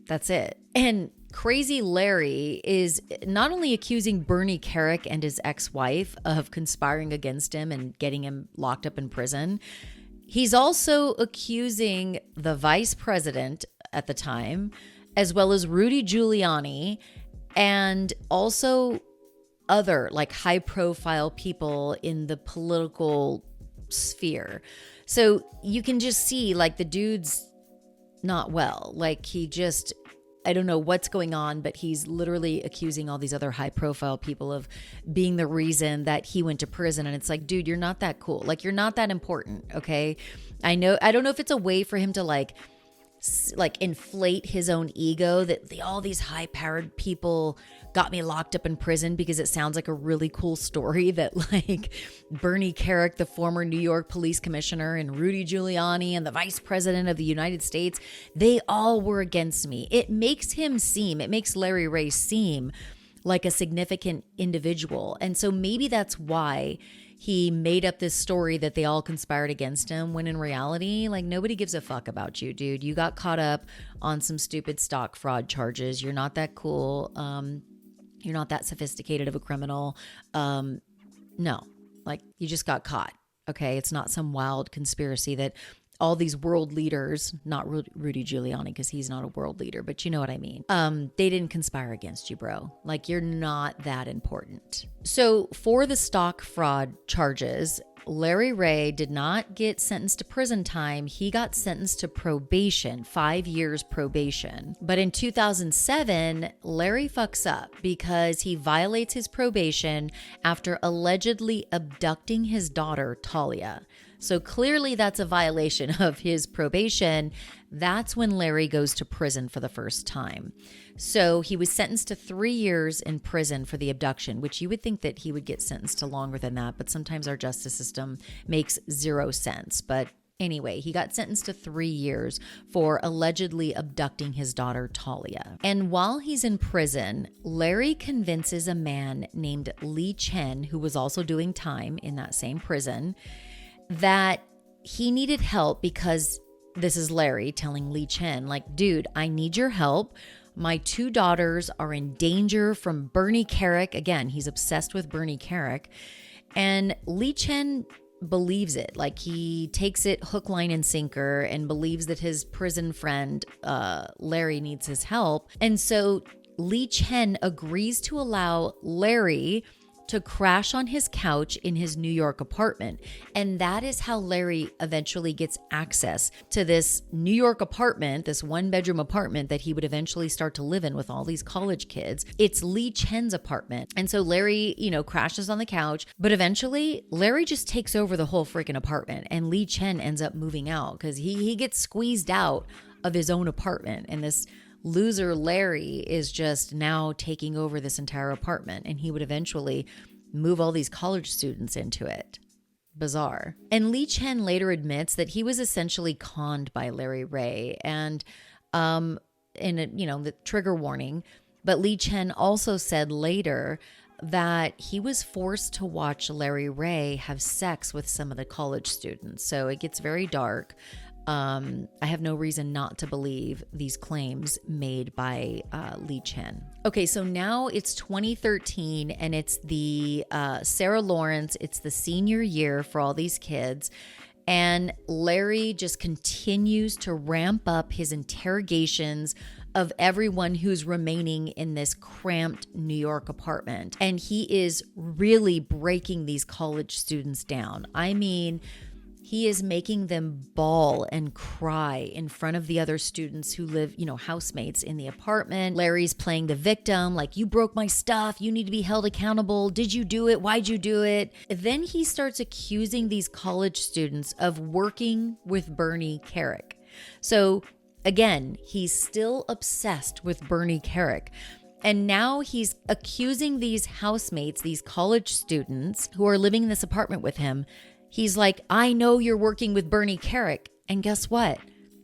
That's it. And Crazy Larry is not only accusing Bernie Carrick and his ex-wife of conspiring against him and getting him locked up in prison, he's also accusing the vice president at the time, as well as Rudy Giuliani, and also other like high profile people in the political sphere. So you can just see like the dude's not well. Like he just, I don't know what's going on, but he's literally accusing all these other high profile people of being the reason that he went to prison. And it's like, dude, you're not that cool. Like you're not that important. Okay. I don't know if it's a way for him to like inflate his own ego that all these high powered people got me locked up in prison, because it sounds like a really cool story that like Bernie Carrick, the former New York police commissioner, and Rudy Giuliani and the vice president of the United States, they all were against me. It makes Larry Ray seem like a significant individual. And so maybe that's why he made up this story that they all conspired against him, when in reality, like nobody gives a fuck about you, dude. You got caught up on some stupid stock fraud charges. You're not that cool. You're not that sophisticated of a criminal. No, like you just got caught. Okay. It's not some wild conspiracy that all these world leaders, not Rudy Giuliani, because he's not a world leader, but you know what I mean. They didn't conspire against you, bro. Like you're not that important. So for the stock fraud charges, Larry Ray did not get sentenced to prison time. He got sentenced to probation, 5 years probation. But in 2007, Larry fucks up because he violates his probation after allegedly abducting his daughter, Talia. So clearly that's a violation of his probation. That's when Larry goes to prison for the first time. So he was sentenced to 3 years in prison for the abduction, which you would think that he would get sentenced to longer than that. But sometimes our justice system makes zero sense. But anyway, he got sentenced to 3 years for allegedly abducting his daughter, Talia. And while he's in prison, Larry convinces a man named Lee Chen, who was also doing time in that same prison, that he needed help because this is Larry telling Lee Chen, like, dude, I need your help. My 2 daughters are in danger from Bernie Carrick. Again, he's obsessed with Bernie Carrick. And Lee Chen believes it. Like he takes it hook, line, and sinker and believes that his prison friend, Larry, needs his help. And so Lee Chen agrees to allow Larry to crash on his couch in his New York apartment. And that is how Larry eventually gets access to this New York apartment, this 1-bedroom apartment that he would eventually start to live in with all these college kids. It's Lee Chen's apartment. And so Larry, crashes on the couch, but eventually Larry just takes over the whole freaking apartment, and Lee Chen ends up moving out because he gets squeezed out of his own apartment. And this loser Larry is just now taking over this entire apartment, and he would eventually move all these college students into it. Bizarre. And Lee Chen later admits that he was essentially conned by Larry Ray, and the trigger warning, but Lee Chen also said later that he was forced to watch Larry Ray have sex with some of the college students. So it gets very dark. I have no reason not to believe these claims made by Lee Chen. Okay, so now it's 2013 and it's the Sarah Lawrence, it's the senior year for all these kids. And Larry just continues to ramp up his interrogations of everyone who's remaining in this cramped New York apartment. And he is really breaking these college students down. I mean, he is making them bawl and cry in front of the other students who live, housemates in the apartment. Larry's playing the victim, like, you broke my stuff. You need to be held accountable. Did you do it? Why'd you do it? Then he starts accusing these college students of working with Bernie Carrick. So again, he's still obsessed with Bernie Carrick. And now he's accusing these housemates, these college students who are living in this apartment with him. He's like, I know you're working with Bernie Carrick. And guess what?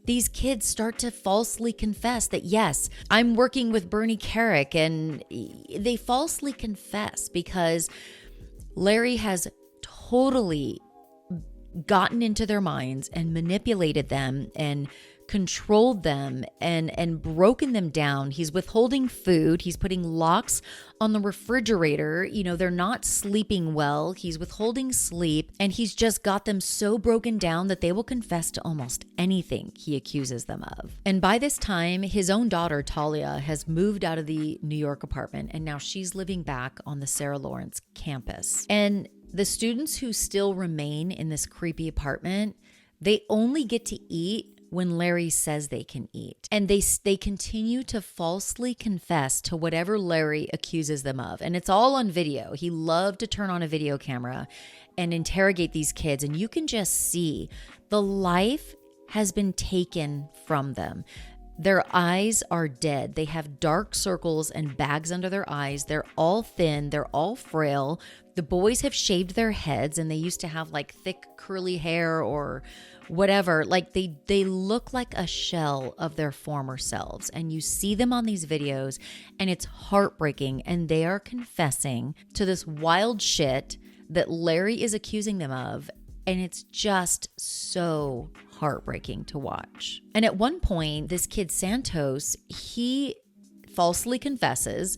These kids start to falsely confess that, yes, I'm working with Bernie Carrick. And they falsely confess because Larry has totally gotten into their minds and manipulated them and controlled them and broken them down. He's withholding food. He's putting locks on the refrigerator. You know, they're not sleeping well. He's withholding sleep, and he's just got them so broken down that they will confess to almost anything he accuses them of. And by this time, his own daughter, Talia, has moved out of the New York apartment, and now she's living back on the Sarah Lawrence campus. And the students who still remain in this creepy apartment, they only get to eat when Larry says they can eat. And they continue to falsely confess to whatever Larry accuses them of. And it's all on video. He loved to turn on a video camera and interrogate these kids. And you can just see the life has been taken from them. Their eyes are dead. They have dark circles and bags under their eyes. They're all thin. They're all frail. The boys have shaved their heads, and they used to have like thick curly hair or whatever. Like they look like a shell of their former selves. And you see them on these videos, and it's heartbreaking. And they are confessing to this wild shit that Larry is accusing them of. And it's just so heartbreaking to watch. And at one point, this kid Santos, he falsely confesses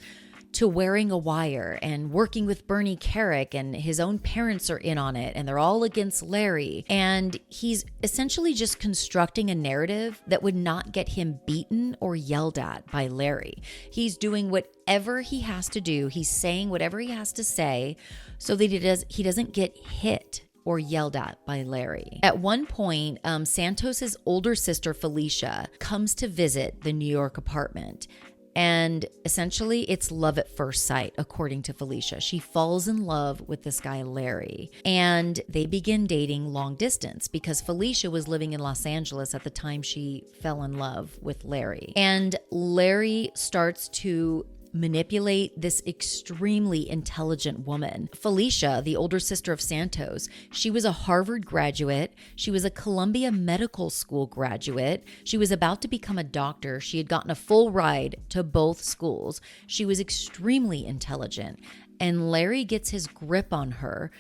to wearing a wire and working with Bernie Carrick, and his own parents are in on it, and they're all against Larry. And he's essentially just constructing a narrative that would not get him beaten or yelled at by Larry. He's doing whatever he has to do. He's saying whatever he has to say so that he doesn't get hit or yelled at by Larry. At one point, Santos's older sister, Felicia, comes to visit the New York apartment. And essentially, it's love at first sight, according to Felicia. She falls in love with this guy, Larry. And they begin dating long distance because Felicia was living in Los Angeles at the time she fell in love with Larry. And Larry starts to manipulate this extremely intelligent woman. Felicia, the older sister of Santos, she was a Harvard graduate. She was a Columbia Medical School graduate. She was about to become a doctor. She had gotten a full ride to both schools. She was extremely intelligent. And Larry gets his grip on her,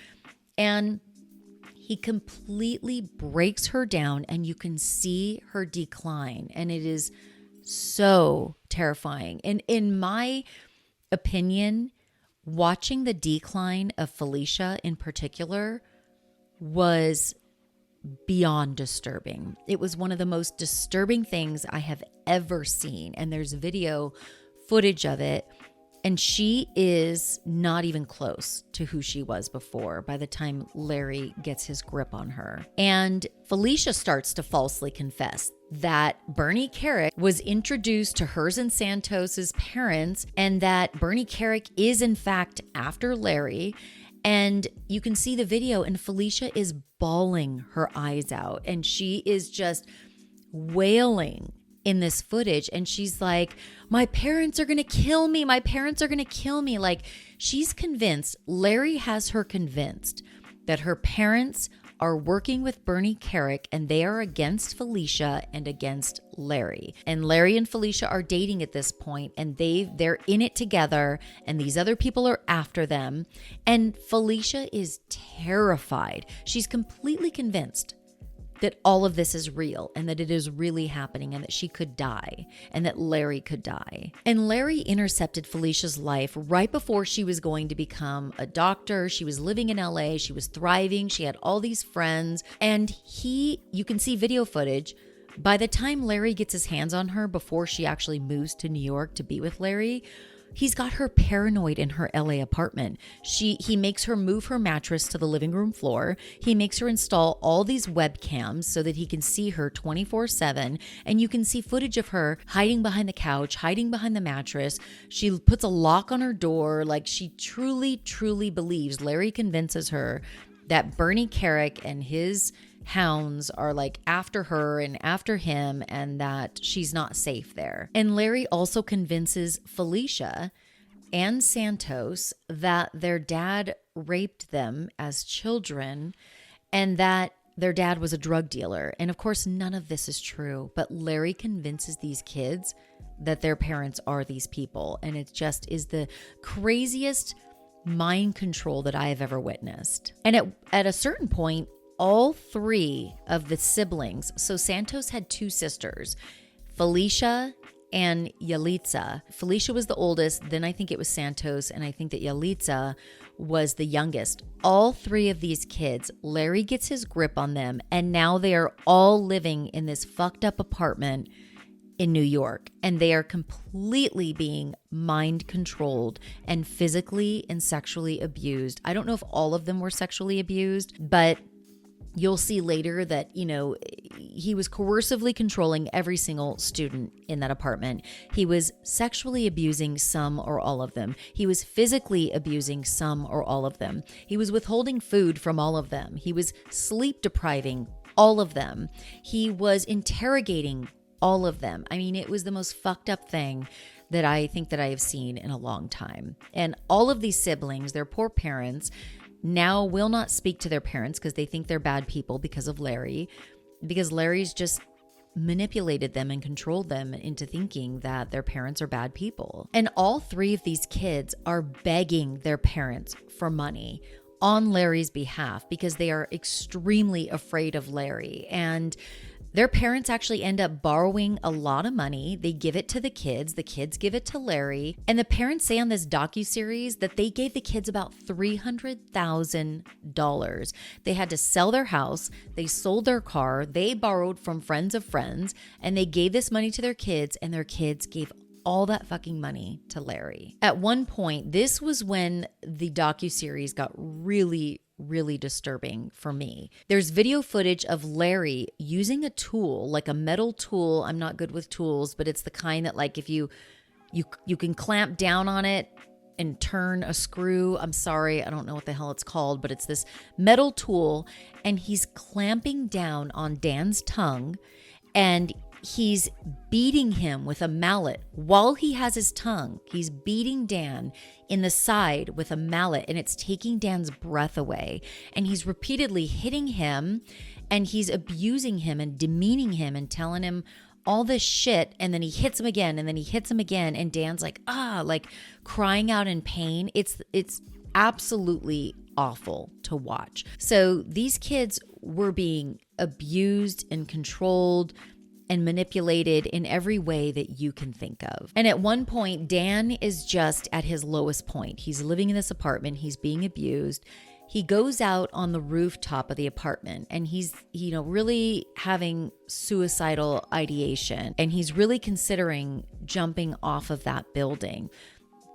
and he completely breaks her down, and you can see her decline. And it is so terrifying. And in my opinion, watching the decline of Felicia in particular was beyond disturbing. It was one of the most disturbing things I have ever seen. And there's video footage of it. And she is not even close to who she was before by the time Larry gets his grip on her. And Felicia starts to falsely confess that Bernie Carrick was introduced to hers and Santos's parents, and that Bernie Carrick is in fact after Larry. And you can see the video, and Felicia is bawling her eyes out, and she is just wailing in this footage. And she's like, my parents are going to kill me. My parents are going to kill me. Like, she's convinced, Larry has her convinced that her parents are working with Bernie Carrick, and they are against Felicia and against Larry. And Larry and Felicia are dating at this point, and they're in it together, and these other people are after them. And Felicia is terrified. She's completely convinced that all of this is real, and that it is really happening, and that she could die, and that Larry could die. And Larry intercepted Felicia's life right before she was going to become a doctor. She was living in LA. She was thriving. She had all these friends. And you can see video footage. By the time Larry gets his hands on her, before she actually moves to New York to be with Larry, he's got her paranoid in her LA apartment. He makes her move her mattress to the living room floor. He makes her install all these webcams so that he can see her 24/7. And you can see footage of her hiding behind the couch, hiding behind the mattress. She puts a lock on her door. Like, she truly, truly believes, Larry convinces her that Bernie Carrick and his hounds are like after her and after him, and that she's not safe there. And Larry also convinces Felicia and Santos that their dad raped them as children, and that their dad was a drug dealer. And of course, none of this is true, but Larry convinces these kids that their parents are these people. And it just is the craziest mind control that I have ever witnessed. And at a certain point, all three of the siblings, so Santos had two sisters, Felicia and Yalitza. Felicia was the oldest, then I think it was Santos, and I think that Yalitza was the youngest. All three of these kids, Larry gets his grip on them, and now they are all living in this fucked up apartment in New York, and they are completely being mind controlled and physically and sexually abused. I don't know if all of them were sexually abused, but you'll see later that, he was coercively controlling every single student in that apartment. He was sexually abusing some or all of them. He was physically abusing some or all of them. He was withholding food from all of them. He was sleep depriving all of them. He was interrogating all of them. I mean, it was the most fucked up thing that I think that I have seen in a long time. And all of these siblings, their poor parents, now will not speak to their parents because they think they're bad people because of Larry, because Larry's just manipulated them and controlled them into thinking that their parents are bad people. And all three of these kids are begging their parents for money on Larry's behalf because they are extremely afraid of Larry. And their parents actually end up borrowing a lot of money. They give it to the kids give it to Larry. And the parents say on this docuseries that they gave the kids about $300,000. They had to sell their house, they sold their car, they borrowed from friends of friends, and they gave this money to their kids, and their kids gave all that fucking money to Larry. At one point, this was when the docuseries got really disturbing for me. There's video footage of Larry using a tool, like a metal tool. I'm not good with tools, but it's the kind that, like, if you can clamp down on it and turn a screw. I'm sorry, I don't know what the hell it's called, but it's this metal tool, and he's clamping down on Dan's tongue, and he's beating him with a mallet while he has his tongue. He's beating Dan in the side with a mallet, and it's taking Dan's breath away. And he's repeatedly hitting him, and he's abusing him and demeaning him and telling him all this shit. And then he hits him again, and then he hits him again. And Dan's like crying out in pain. It's absolutely awful to watch. So these kids were being abused and controlled and manipulated in every way that you can think of. And at one point, Dan is just at his lowest point. He's living in this apartment. He's being abused. He goes out on the rooftop of the apartment, and he's, really having suicidal ideation, and he's really considering jumping off of that building.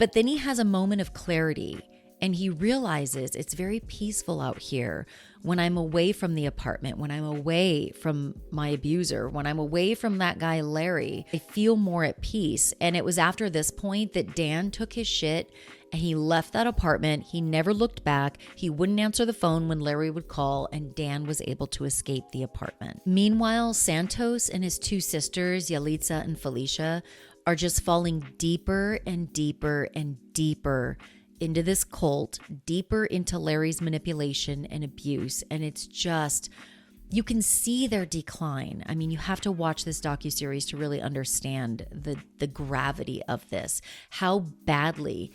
But then he has a moment of clarity, and he realizes it's very peaceful out here when I'm away from the apartment, when I'm away from my abuser, when I'm away from that guy, Larry. I feel more at peace. And it was after this point that Dan took his shit and he left that apartment. He never looked back. He wouldn't answer the phone when Larry would call, and Dan was able to escape the apartment. Meanwhile, Santos and his two sisters, Yalitza and Felicia, are just falling deeper and deeper and deeper into this cult, deeper into Larry's manipulation and abuse. And it's just, you can see their decline. I mean, you have to watch this docuseries to really understand the gravity of this, how badly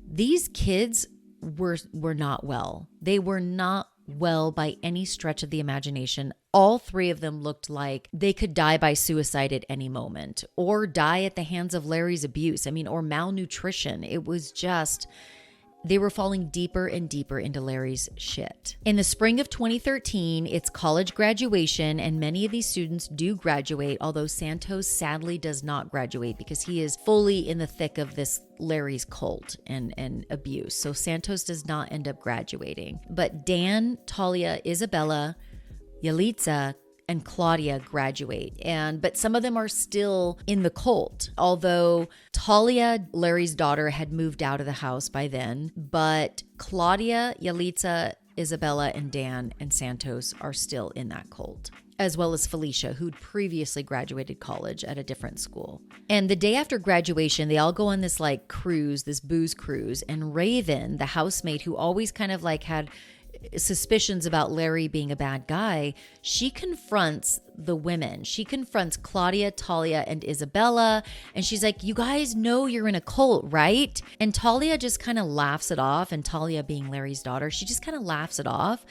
these kids were not well. They were not well by any stretch of the imagination. All three of them looked like they could die by suicide at any moment, or die at the hands of Larry's abuse. I mean, or malnutrition. It was just, they were falling deeper and deeper into Larry's shit. In the spring of 2013, it's college graduation, and many of these students do graduate, although Santos sadly does not graduate because he is fully in the thick of this Larry's cult and abuse. So Santos does not end up graduating. But Dan, Talia, Isabella, Yalitza, and Claudia graduate. But some of them are still in the cult. Although Talia, Larry's daughter, had moved out of the house by then, but Claudia, Yalitza, Isabella, and Dan and Santos are still in that cult, as well as Felicia, who'd previously graduated college at a different school. And the day after graduation, they all go on this cruise, this booze cruise, and Raven, the housemate who always kind of had suspicions about Larry being a bad guy, she confronts the women. She confronts Claudia, Talia, and Isabella, and she's like, "You guys know you're in a cult, right?" And Talia just kind of laughs it off, and Talia, being Larry's daughter, she just kind of laughs it off.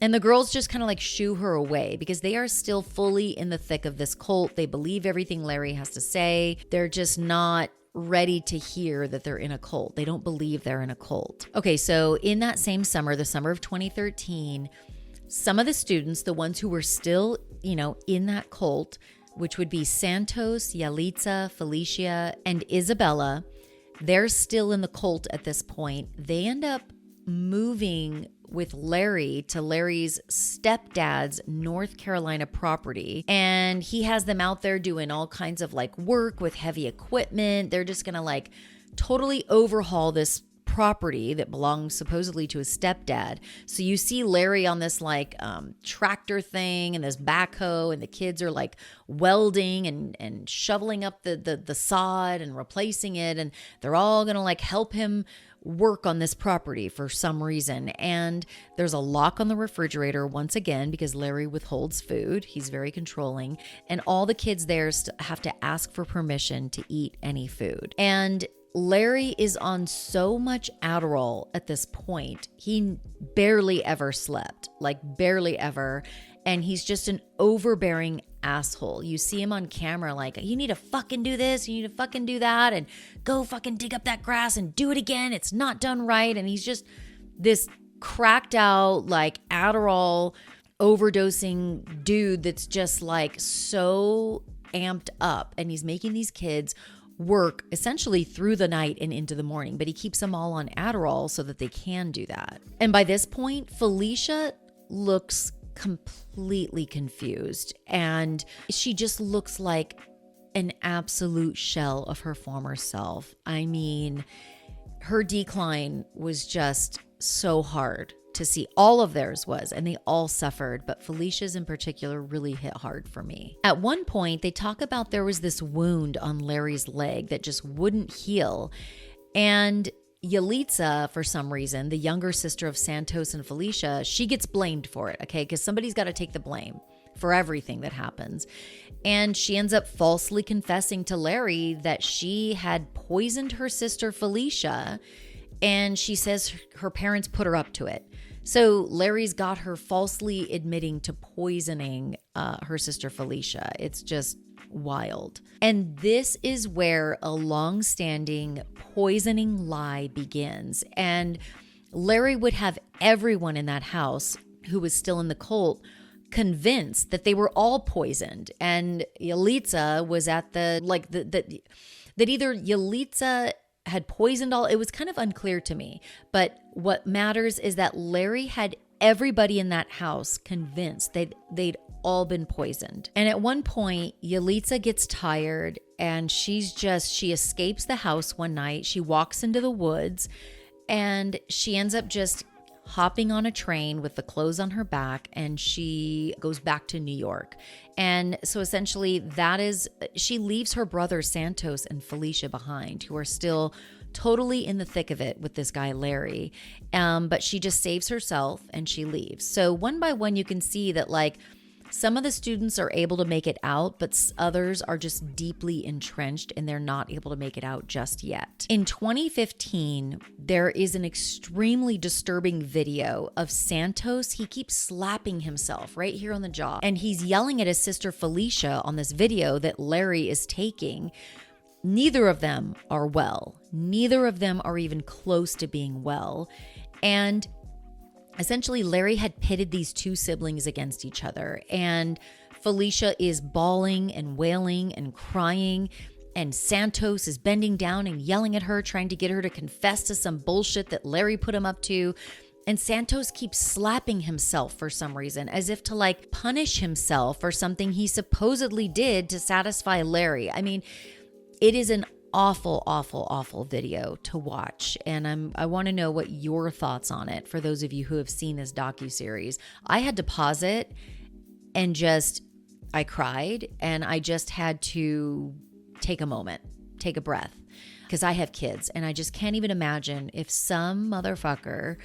And the girls just kind of like shoo her away because they are still fully in the thick of this cult. They believe everything Larry has to say. They're just not ready to hear that they're in a cult. They don't believe they're in a cult. Okay, so in that same summer, the summer of 2013, some of the students, the ones who were still, in that cult, which would be Santos, Yalitza, Felicia, and Isabella, they're still in the cult at this point. They end up moving with Larry to Larry's stepdad's North Carolina property. And he has them out there doing all kinds of like work with heavy equipment. They're just going to like totally overhaul this property that belongs supposedly to his stepdad. So you see Larry on this like tractor thing and this backhoe, and the kids are like welding and shoveling up the sod and replacing it. And they're all going to like help him work on this property for some reason. And there's a lock on the refrigerator once again because Larry withholds food. He's very controlling. And all the kids there have to ask for permission to eat any food. And Larry is on so much Adderall at this point. He barely ever slept, like barely ever. And he's just an overbearing asshole. You see him on camera like, you need to fucking do this, you need to fucking do that, and go fucking dig up that grass and do it again. It's not done right. And he's just this cracked out, like Adderall overdosing dude that's just like so amped up. And he's making these kids work essentially through the night and into the morning, but he keeps them all on Adderall so that they can do that. And by this point, Felicia looks completely confused, and she just looks like an absolute shell of her former self. I mean, her decline was just so hard to see. All of theirs was, and they all suffered, but Felicia's in particular really hit hard for me. At one point, they talk about there was this wound on Larry's leg that just wouldn't heal, and Yalitza, for some reason, the younger sister of Santos and Felicia, she gets blamed for it, okay? Because somebody's got to take the blame for everything that happens. And she ends up falsely confessing to Larry that she had poisoned her sister Felicia, and she says her parents put her up to it. So Larry's got her falsely admitting to poisoning her sister Felicia. It's just wild. And this is where a long-standing poisoning lie begins. And Larry would have everyone in that house who was still in the cult convinced that they were all poisoned. And Yalitza was at that either Yalitza had poisoned all, it was kind of unclear to me. But what matters is that Larry had everybody in that house convinced they'd all been poisoned. And at one point, Yalitza gets tired and she escapes the house one night. She walks into the woods and she ends up just hopping on a train with the clothes on her back, and she goes back to New York. And so essentially she leaves her brother Santos and Felicia behind, who are still totally in the thick of it with this guy Larry. But she just saves herself and she leaves. So one by one, you can see that like some of the students are able to make it out, but others are just deeply entrenched and they're not able to make it out just yet. In 2015, there is an extremely disturbing video of Santos. He keeps slapping himself right here on the jaw, and he's yelling at his sister Felicia on this video that Larry is taking. Neither of them are well. Neither of them are even close to being well. And essentially, Larry had pitted these two siblings against each other, and Felicia is bawling and wailing and crying, and Santos is bending down and yelling at her, trying to get her to confess to some bullshit that Larry put him up to. And Santos keeps slapping himself for some reason, as if to like punish himself for something he supposedly did to satisfy Larry. I mean, it is an awful, awful, awful video to watch. And I want to know what your thoughts on it for those of you who have seen this docuseries. I had to pause it and I cried, and I just had to take a moment, take a breath, because I have kids and I just can't even imagine if some motherfucker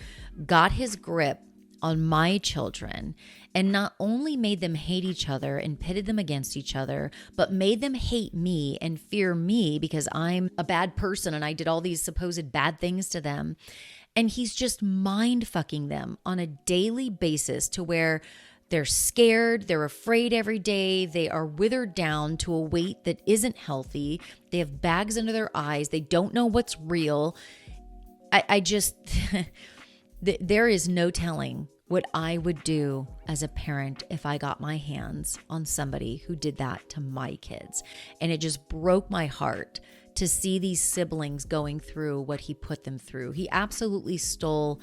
got his grip on my children and not only made them hate each other and pitted them against each other, but made them hate me and fear me because I'm a bad person and I did all these supposed bad things to them. And he's just mind fucking them on a daily basis to where they're scared, they're afraid every day, they are withered down to a weight that isn't healthy, they have bags under their eyes, they don't know what's real. I just, there is no telling what I would do as a parent if I got my hands on somebody who did that to my kids. And it just broke my heart to see these siblings going through what he put them through. He absolutely stole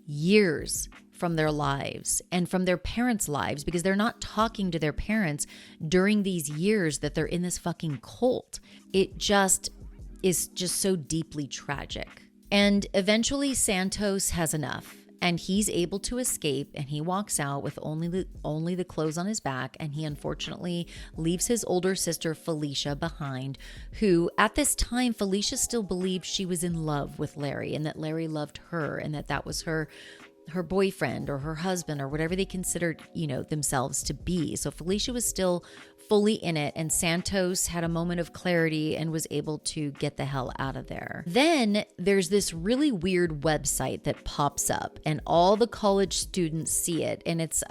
years from their lives and from their parents' lives because they're not talking to their parents during these years that they're in this fucking cult. It just is just so deeply tragic. And eventually Santos has enough and he's able to escape, and he walks out with only the clothes on his back, and he unfortunately leaves his older sister Felicia behind, who at this time Felicia still believed she was in love with Larry and that Larry loved her and that was her boyfriend or her husband or whatever they considered, themselves to be. So Felicia was still fully in it, and Santos had a moment of clarity and was able to get the hell out of there. Then there's this really weird website that pops up and all the college students see it, and it's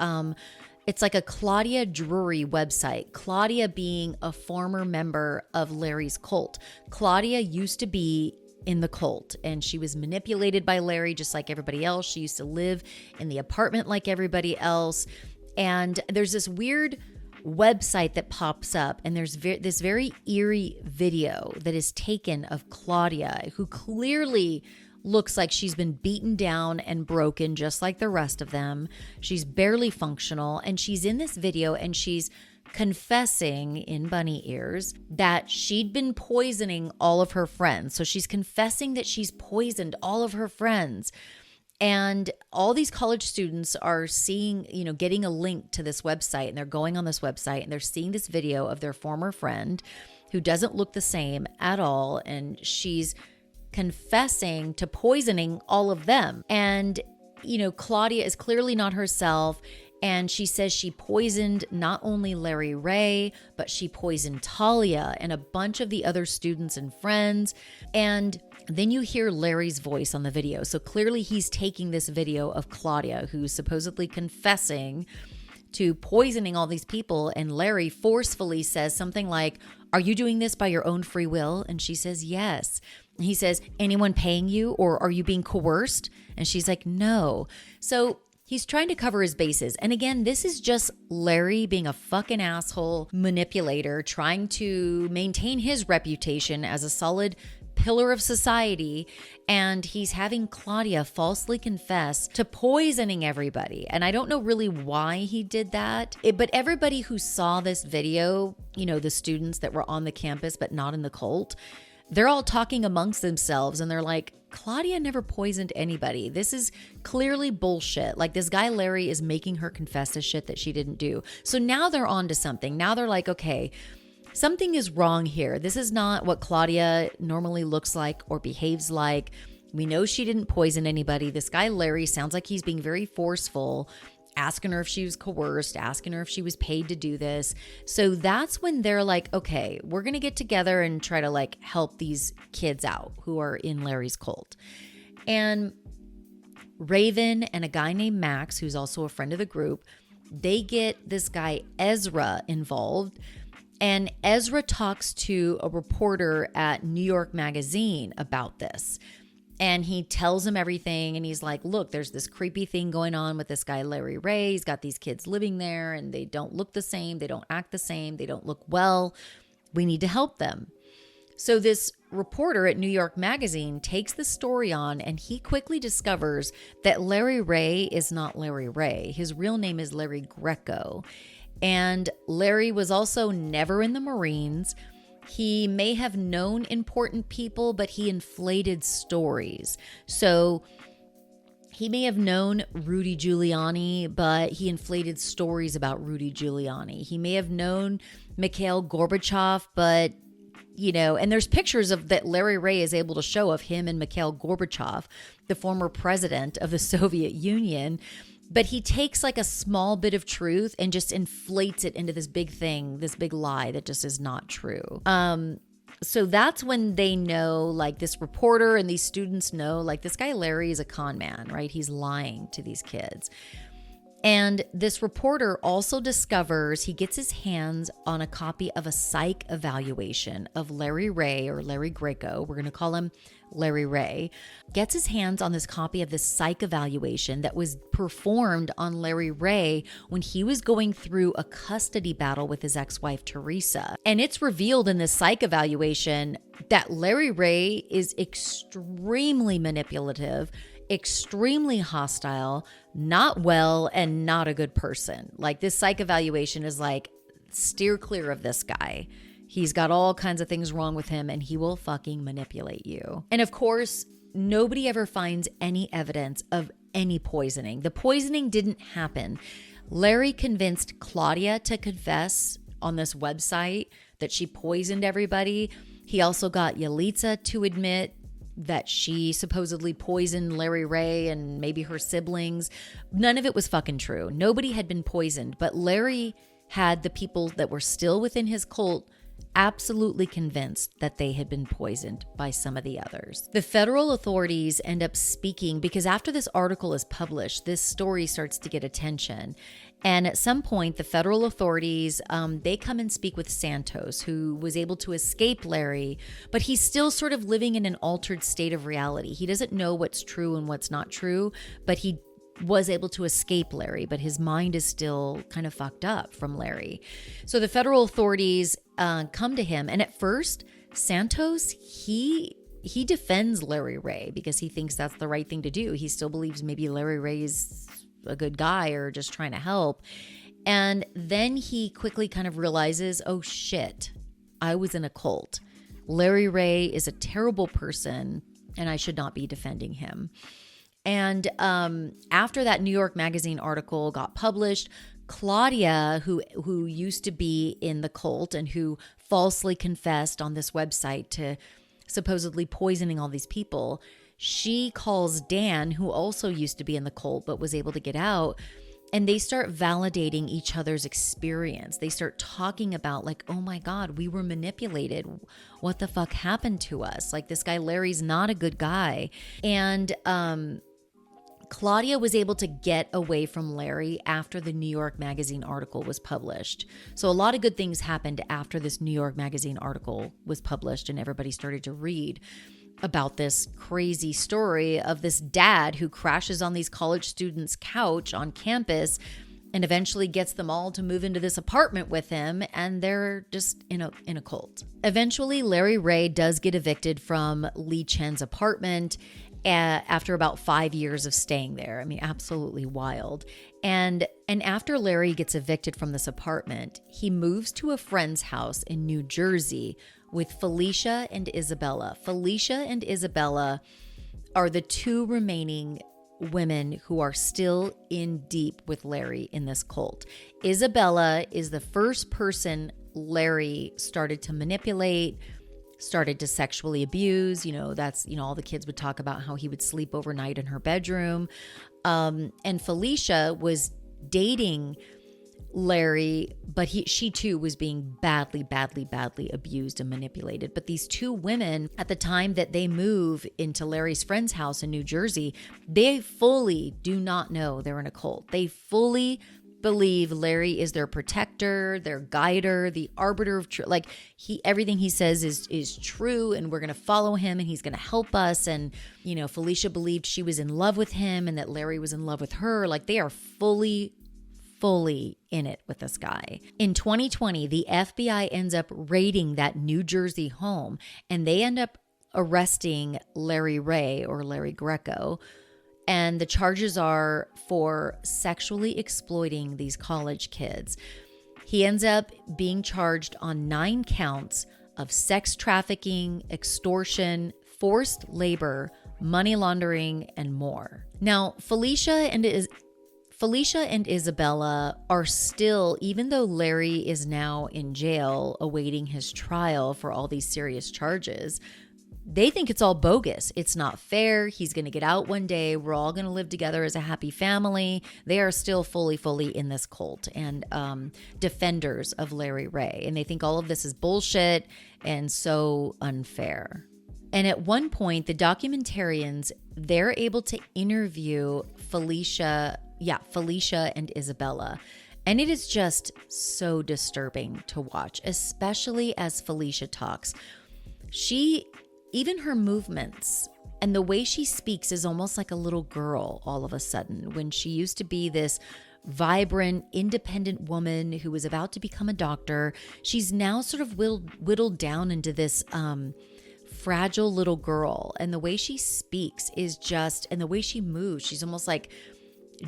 like a Claudia Drury website. Claudia being a former member of Larry's cult. Claudia used to be in the cult and she was manipulated by Larry just like everybody else. She used to live in the apartment like everybody else. And there's this weird website that pops up, and there's this very eerie video that is taken of Claudia, who clearly looks like she's been beaten down and broken just like the rest of them. She's barely functional, and she's in this video and she's confessing in bunny ears that she'd been poisoning all of her friends. So she's confessing that she's poisoned all of her friends. And all these college students are seeing, getting a link to this website, and they're going on this website and they're seeing this video of their former friend who doesn't look the same at all. And she's confessing to poisoning all of them. And, Claudia is clearly not herself. And she says she poisoned not only Larry Ray, but she poisoned Talia and a bunch of the other students and friends. And then you hear Larry's voice on the video. So clearly he's taking this video of Claudia, who's supposedly confessing to poisoning all these people. And Larry forcefully says something like, "Are you doing this by your own free will?" And she says, "Yes." And he says, "Anyone paying you, or are you being coerced?" And she's like, "No." So he's trying to cover his bases. And again, this is just Larry being a fucking asshole manipulator, trying to maintain his reputation as a solid pillar of society. And he's having Claudia falsely confess to poisoning everybody. And I don't know really why he did that. But everybody who saw this video, the students that were on the campus but not in the cult, they're all talking amongst themselves and they're like, Claudia never poisoned anybody. This is clearly bullshit. Like, this guy Larry is making her confess to shit that she didn't do. So now they're on to something. Now they're like, okay, something is wrong here. This is not what Claudia normally looks like or behaves like. We know she didn't poison anybody. This guy Larry sounds like he's being very forceful, asking her if she was coerced, asking her if she was paid to do this. So that's when they're like, okay, we're going to get together and try to help these kids out who are in Larry's cult. And Raven and a guy named Max, who's also a friend of the group, they get this guy Ezra involved. And Ezra talks to a reporter at New York Magazine about this. And he tells him everything. And he's like, look, there's this creepy thing going on with this guy, Larry Ray. He's got these kids living there and they don't look the same. They don't act the same. They don't look well. We need to help them. So this reporter at New York Magazine takes the story on, and he quickly discovers that Larry Ray is not Larry Ray. His real name is Larry Greco. And Larry was also never in the Marines. He may have known important people, but he inflated stories. So he may have known Rudy Giuliani, but he inflated stories about Rudy Giuliani. He may have known Mikhail Gorbachev, but, and there's pictures of that Larry Ray is able to show of him and Mikhail Gorbachev, the former president of the Soviet Union. But he takes a small bit of truth and just inflates it into this big thing, this big lie that just is not true. So that's when they know, like this reporter and these students know, like this guy Larry is a con man, right? He's lying to these kids. And this reporter also discovers, he gets his hands on a copy of a psych evaluation of Larry Ray, or Larry Greco. We're going to call him Larry Ray. Gets his hands on this copy of this psych evaluation that was performed on Larry Ray when he was going through a custody battle with his ex-wife, Teresa. And it's revealed in this psych evaluation that Larry Ray is extremely manipulative, extremely hostile, not well, and not a good person. Like this psych evaluation is like, steer clear of this guy. He's got all kinds of things wrong with him and he will fucking manipulate you. And of course, nobody ever finds any evidence of any poisoning. The poisoning didn't happen. Larry convinced Claudia to confess on this website that she poisoned everybody. He also got Yalitza to admit that she supposedly poisoned Larry Ray and maybe her siblings. None of it was fucking true. Nobody had been poisoned, but Larry had the people that were still within his cult absolutely convinced that they had been poisoned by some of the others. The federal authorities end up speaking because after this article is published, this story starts to get attention. And at some point, the federal authorities, they come and speak with Santos, who was able to escape Larry, but he's still sort of living in an altered state of reality. He doesn't know what's true and what's not true, but he was able to escape Larry, but his mind is still kind of fucked up from Larry. So the federal authorities come to him, and at first, Santos, he defends Larry Ray because he thinks that's the right thing to do. He still believes maybe Larry Ray is a good guy or just trying to help. And then he quickly kind of realizes, oh shit, I was in a cult. Larry Ray is a terrible person and I should not be defending him. And after that New York Magazine article got published, Claudia, who used to be in the cult and who falsely confessed on this website to supposedly poisoning all these people, she calls Dan, who also used to be in the cult but was able to get out, and they start validating each other's experience. They start talking about like, oh my God, we were manipulated. What the fuck happened to us? Like this guy Larry's not a good guy. And Claudia was able to get away from Larry after the New York Magazine article was published. So a lot of good things happened after this New York Magazine article was published and everybody started to read about this crazy story of this dad who crashes on these college students' couch on campus and eventually gets them all to move into this apartment with him, and they're just in a cult. Eventually, Larry Ray does get evicted from Lee Chen's apartment after about 5 years of staying there. I mean, absolutely wild. And after Larry gets evicted from this apartment, he moves to a friend's house in New Jersey with Felicia and Isabella. Felicia and Isabella are the two remaining women who are still in deep with Larry in this cult. Isabella is the first person Larry started to manipulate, started to sexually abuse. That's, all the kids would talk about how he would sleep overnight in her bedroom. And Felicia was dating Larry, but she too was being badly abused and manipulated. But these two women, at the time that they move into Larry's friend's house in New Jersey, they fully do not know they're in a cult. They fully believe Larry is their protector, their guider, the arbiter of truth. Like everything he says is true, and we're going to follow him, and he's going to help us. And Felicia believed she was in love with him, and that Larry was in love with her. Like they are fully in it with this guy. In 2020, the FBI ends up raiding that New Jersey home, and they end up arresting Larry Ray, or Larry Greco. And the charges are for sexually exploiting these college kids. He ends up being charged on 9 counts of sex trafficking, extortion, forced labor, money laundering, and more. Now, Felicia and Isabella are still, even though Larry is now in jail awaiting his trial for all these serious charges, they think it's all bogus. It's not fair. He's going to get out one day. We're all going to live together as a happy family. They are still fully in this cult and defenders of Larry Ray. And they think all of this is bullshit and so unfair. And at one point, the documentarians, they're able to interview Felicia and Isabella. And it is just so disturbing to watch, especially as Felicia talks. Even her movements and the way she speaks is almost like a little girl all of a sudden, when she used to be this vibrant, independent woman who was about to become a doctor. She's now sort of whittled down into this fragile little girl. And the way she speaks and the way she moves, she's almost like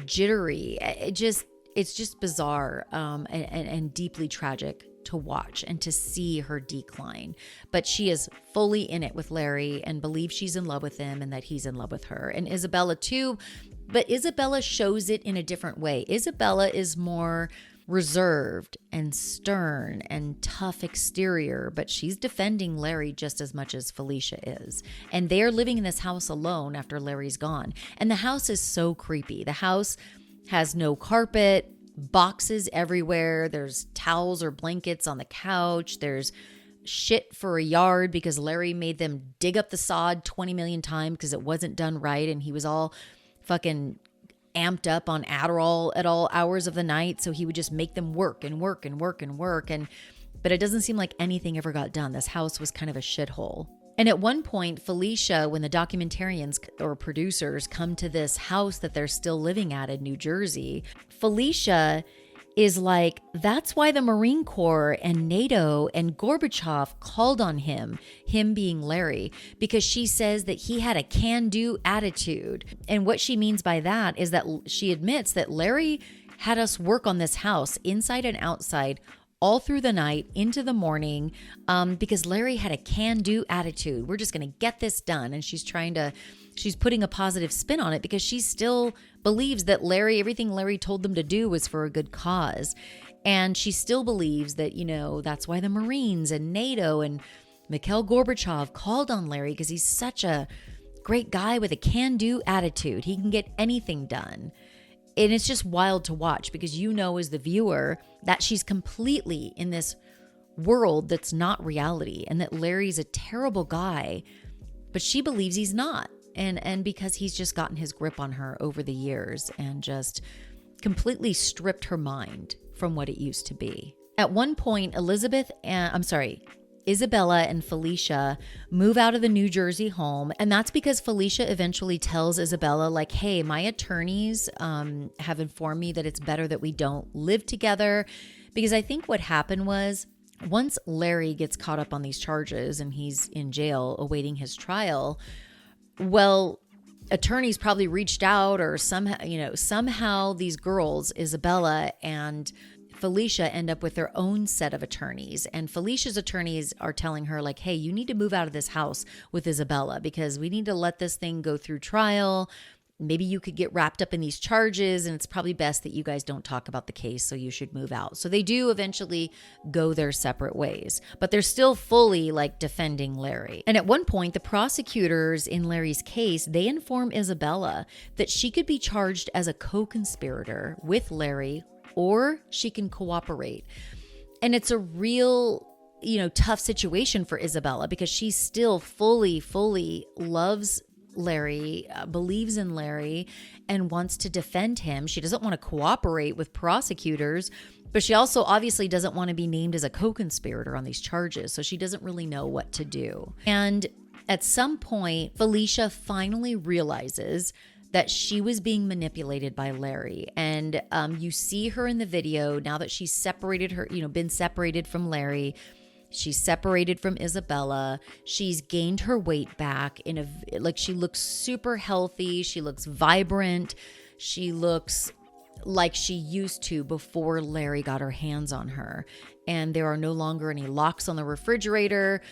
jittery. It's just bizarre and deeply tragic to watch and to see her decline. But she is fully in it with Larry and believes she's in love with him and that he's in love with her. And Isabella too, but Isabella shows it in a different way. Isabella is more reserved and stern and tough exterior, but she's defending Larry just as much as Felicia is. And they're living in this house alone after Larry's gone. And the house is so creepy. The house has no carpet, boxes everywhere. There's towels or blankets on the couch. There's shit for a yard because Larry made them dig up the sod 20 million times because it wasn't done right. And he was all fucking amped up on Adderall at all hours of the night. So he would just make them work. But it doesn't seem like anything ever got done. This house was kind of a shithole. And at one point, Felicia, when the documentarians or producers come to this house that they're still living at in New Jersey, Felicia is like, that's why the Marine Corps and NATO and Gorbachev called on him being Larry, because she says that he had a can-do attitude. And what she means by that is that she admits that Larry had us work on this house inside and outside all through the night into the morning, because Larry had a can-do attitude. We're just going to get this done. And she's putting a positive spin on it because she still believes that everything Larry told them to do was for a good cause. And she still believes that, that's why the Marines and NATO and Mikhail Gorbachev called on Larry, because he's such a great guy with a can-do attitude. He can get anything done. And it's just wild to watch because as the viewer that she's completely in this world that's not reality and that Larry's a terrible guy, but she believes he's not. And because he's just gotten his grip on her over the years and just completely stripped her mind from what it used to be. At one point, Isabella and Felicia move out of the New Jersey home. And that's because Felicia eventually tells Isabella, like, hey, my attorneys have informed me that it's better that we don't live together. Because I think what happened was, once Larry gets caught up on these charges and he's in jail awaiting his trial, well, attorneys probably reached out, or somehow these girls, Isabella and Felicia, end up with their own set of attorneys. And Felicia's attorneys are telling her, like, hey, you need to move out of this house with Isabella because we need to let this thing go through trial. Maybe you could get wrapped up in these charges, and it's probably best that you guys don't talk about the case, so you should move out. So they do eventually go their separate ways, but they're still fully defending Larry. And at one point, the prosecutors in Larry's case, they inform Isabella that she could be charged as a co-conspirator with Larry, or she can cooperate. And it's a real, tough situation for Isabella because she still fully loves Larry, believes in Larry, and wants to defend him. She doesn't want to cooperate with prosecutors, but she also obviously doesn't want to be named as a co-conspirator on these charges. So she doesn't really know what to do. And at some point, Felicia finally realizes that she was being manipulated by Larry. And you see her in the video now that she's been separated from Larry. She's separated from Isabella. She's gained her weight back she looks super healthy. She looks vibrant. She looks like she used to before Larry got her hands on her. And there are no longer any locks on the refrigerator.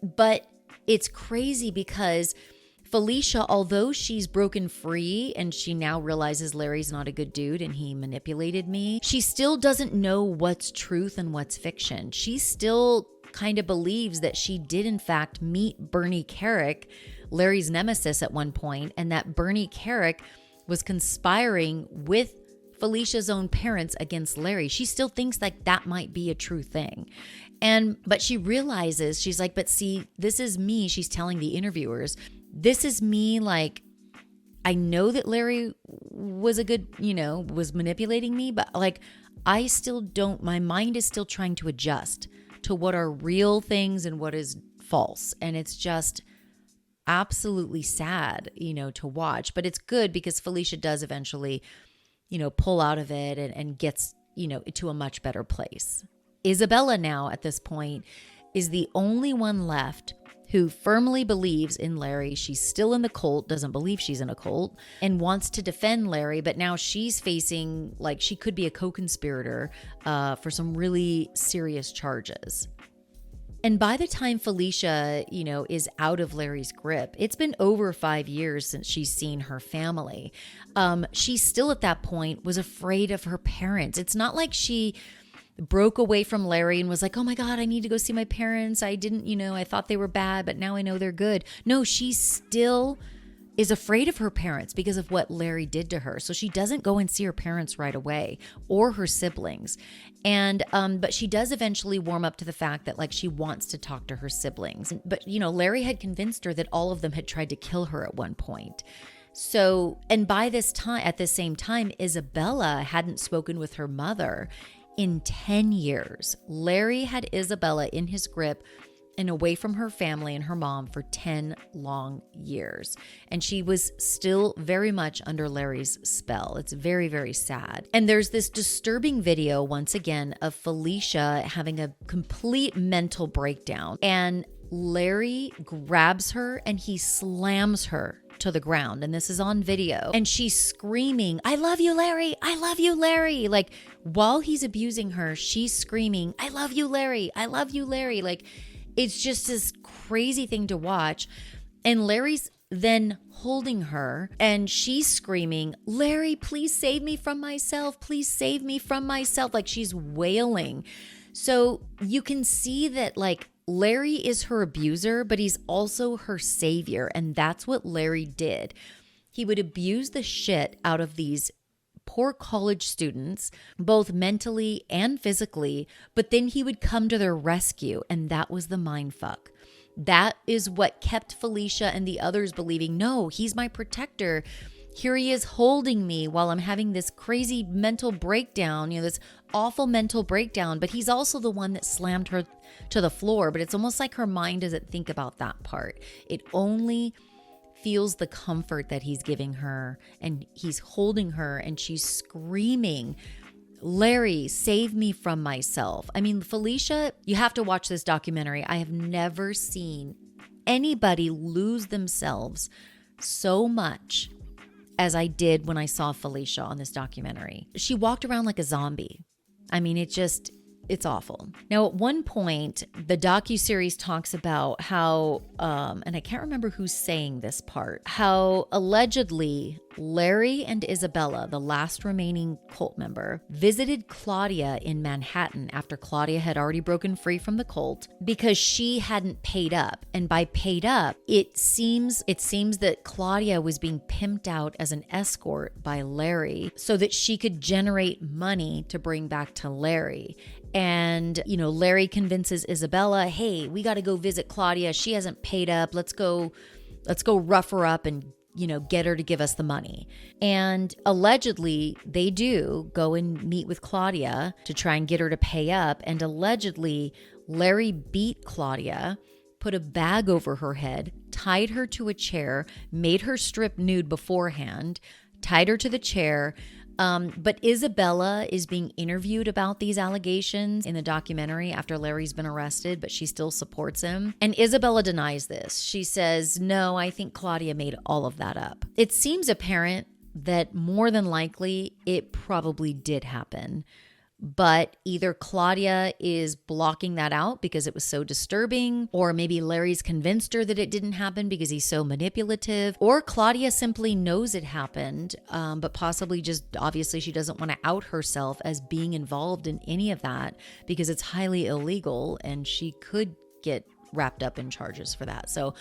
But it's crazy because Felicia, although she's broken free and she now realizes Larry's not a good dude and he manipulated me, she still doesn't know what's truth and what's fiction. She's still kind of believes that she did in fact meet Bernie Carrick, Larry's nemesis at one point, and that Bernie Carrick was conspiring with Felicia's own parents against Larry. She still thinks like that might be a true thing. But she realizes, she's like, but see, this is me. She's telling the interviewers, this is me. Like, I know that Larry was a good, was manipulating me, but like, I still don't, my mind is still trying to adjust to what are real things and what is false. And it's just absolutely sad, to watch, but it's good because Felicia does eventually, pull out of it and gets, to a much better place. Isabella now at this point is the only one left who firmly believes in Larry. She's still in the cult, doesn't believe she's in a cult, and wants to defend Larry. But now she's facing, like, she could be a co-conspirator for some really serious charges. And by the time Felicia, is out of Larry's grip, it's been over 5 years since she's seen her family. She still at that point was afraid of her parents. It's not like she broke away from Larry and was like, oh my God, I need to go see my parents. I didn't, I thought they were bad, but now I know they're good. No, she still is afraid of her parents because of what Larry did to her. So she doesn't go and see her parents right away or her siblings. And, but she does eventually warm up to the fact that like she wants to talk to her siblings. But, Larry had convinced her that all of them had tried to kill her at one point. So, and by this time, at the same time, Isabella hadn't spoken with her mother in 10 years. Larry had Isabella in his grip and away from her family and her mom for 10 long years. And she was still very much under Larry's spell. It's very, very sad. And there's this disturbing video, once again, of Felicia having a complete mental breakdown. And Larry grabs her and he slams her to the ground. And this is on video. And she's screaming, I love you, Larry. I love you, Larry. Like, while he's abusing her, she's screaming, I love you, Larry. I love you, Larry. Like, it's just this crazy thing to watch. And Larry's then holding her and she's screaming, Larry, please save me from myself. Please save me from myself. Like, she's wailing. So you can see that, like, Larry is her abuser, but he's also her savior. And that's what Larry did. He would abuse the shit out of these poor college students, both mentally and physically, but then he would come to their rescue. And that was the mind fuck. That is what kept Felicia and the others believing, no, he's my protector. Here he is holding me while I'm having this crazy mental breakdown, this awful mental breakdown, but he's also the one that slammed her to the floor. But it's almost like her mind doesn't think about that part. It only feels the comfort that he's giving her, and he's holding her and she's screaming, Larry, save me from myself. I mean, Felicia, you have to watch this documentary. I have never seen anybody lose themselves so much as I did when I saw Felicia on this documentary. She walked around like a zombie. I mean, it's awful. Now, at one point, the docuseries talks about how, and I can't remember who's saying this part, how allegedly Larry and Isabella, the last remaining cult member, visited Claudia in Manhattan after Claudia had already broken free from the cult because she hadn't paid up. And by paid up, it seems that Claudia was being pimped out as an escort by Larry so that she could generate money to bring back to Larry. And, Larry convinces Isabella, hey, we got to go visit Claudia. She hasn't paid up. Let's go rough her up and, get her to give us the money. And allegedly they do go and meet with Claudia to try and get her to pay up. And allegedly Larry beat Claudia, put a bag over her head, tied her to a chair, made her strip nude beforehand, tied her to the chair. But Isabella is being interviewed about these allegations in the documentary after Larry's been arrested, but she still supports him. And Isabella denies this. She says, no, I think Claudia made all of that up. It seems apparent that more than likely it probably did happen. But either Claudia is blocking that out because it was so disturbing, or maybe Larry's convinced her that it didn't happen because he's so manipulative, or Claudia simply knows it happened, but possibly just obviously she doesn't want to out herself as being involved in any of that because it's highly illegal and she could get wrapped up in charges for that. So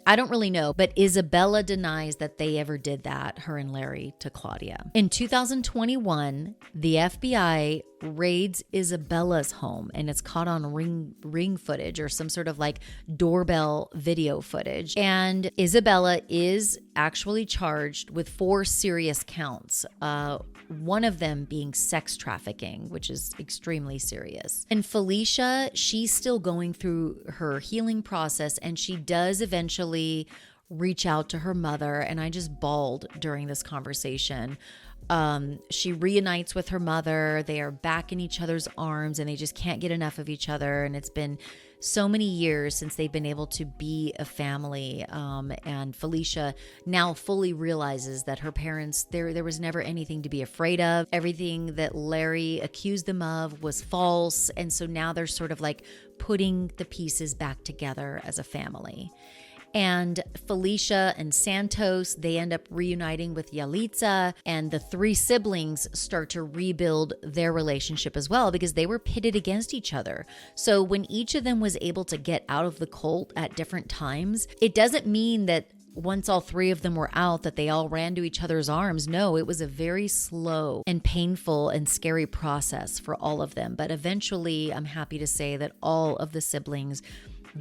I don't really know, but Isabella denies that they ever did that, her and Larry, to Claudia. In 2021, the FBI raids Isabella's home, and it's caught on ring footage or some sort of like doorbell video footage. And Isabella is actually charged with 4 serious counts. One of them being sex trafficking, which is extremely serious. And Felicia, she's still going through her healing process, and she does eventually reach out to her mother. And I just bawled during this conversation. She reunites with her mother. They are back in each other's arms and they just can't get enough of each other. And it's been so many years since they've been able to be a family. And Felicia now fully realizes that her parents, there was never anything to be afraid of. Everything that Larry accused them of was false. And so now they're sort of like putting the pieces back together as a family. And Felicia and Santos, they end up reuniting with Yalitza, and the 3 siblings start to rebuild their relationship as well because they were pitted against each other. So when each of them was able to get out of the cult at different times, it doesn't mean that once all 3 of them were out that they all ran to each other's arms. No, it was a very slow and painful and scary process for all of them. But eventually, I'm happy to say that all of the siblings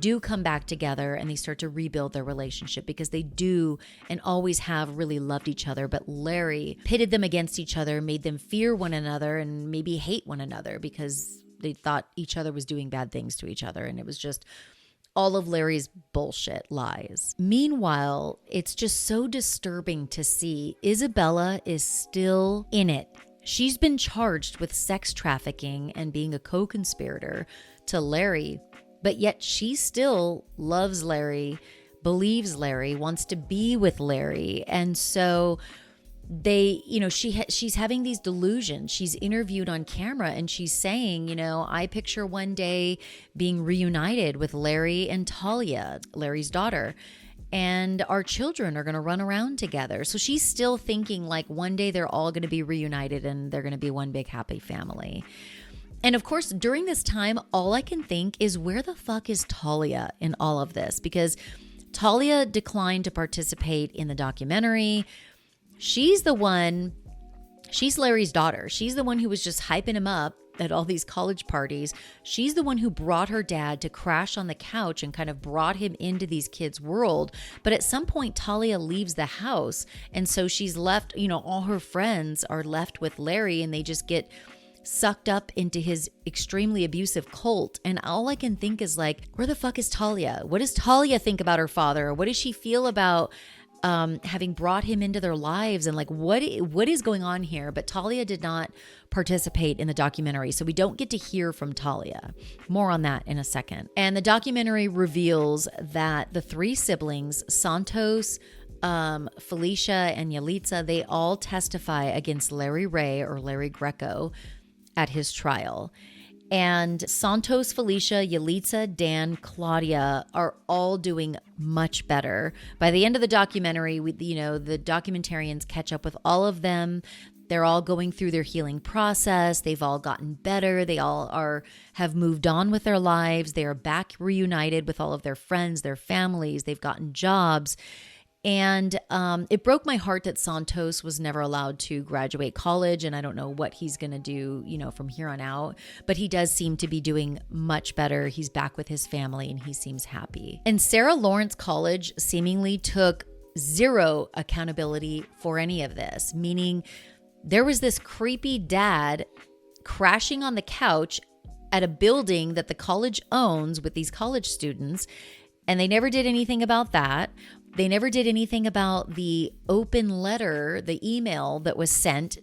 do come back together and they start to rebuild their relationship because they do and always have really loved each other. But Larry pitted them against each other, made them fear one another and maybe hate one another because they thought each other was doing bad things to each other. And it was just all of Larry's bullshit lies. Meanwhile, it's just so disturbing to see Isabella is still in it. She's been charged with sex trafficking and being a co-conspirator to Larry, but yet she still loves Larry, believes Larry, wants to be with Larry. And so they, she's having these delusions. She's interviewed on camera and she's saying, I picture one day being reunited with Larry and Talia, Larry's daughter, and our children are going to run around together. So she's still thinking like one day they're all going to be reunited and they're going to be one big happy family. And of course, during this time, all I can think is where the fuck is Talia in all of this? Because Talia declined to participate in the documentary. She's Larry's daughter. She's the one who was just hyping him up at all these college parties. She's the one who brought her dad to crash on the couch and kind of brought him into these kids' world. But at some point, Talia leaves the house. And so she's left, all her friends are left with Larry and they just get sucked up into his extremely abusive cult. And all I can think is like, where the fuck is Talia? What does Talia think about her father? What does she feel about having brought him into their lives? And like, what is going on here? But Talia did not participate in the documentary, so we don't get to hear from Talia. More on that in a second. And the documentary reveals that the 3 siblings, Santos, Felicia, and Yalitza, they all testify against Larry Ray or Larry Greco at his trial. And Santos, Felicia, Yalitza, Dan, Claudia are all doing much better. By the end of the documentary, the documentarians catch up with all of them. They're all going through their healing process. They've all gotten better. They all have moved on with their lives. They are back reunited with all of their friends, their families. They've gotten jobs. And it broke my heart that Santos was never allowed to graduate college. And I don't know what he's going to do, from here on out. But he does seem to be doing much better. He's back with his family and he seems happy. And Sarah Lawrence College seemingly took zero accountability for any of this, meaning there was this creepy dad crashing on the couch at a building that the college owns with these college students. And they never did anything about that. They never did anything about the open letter, the email that was sent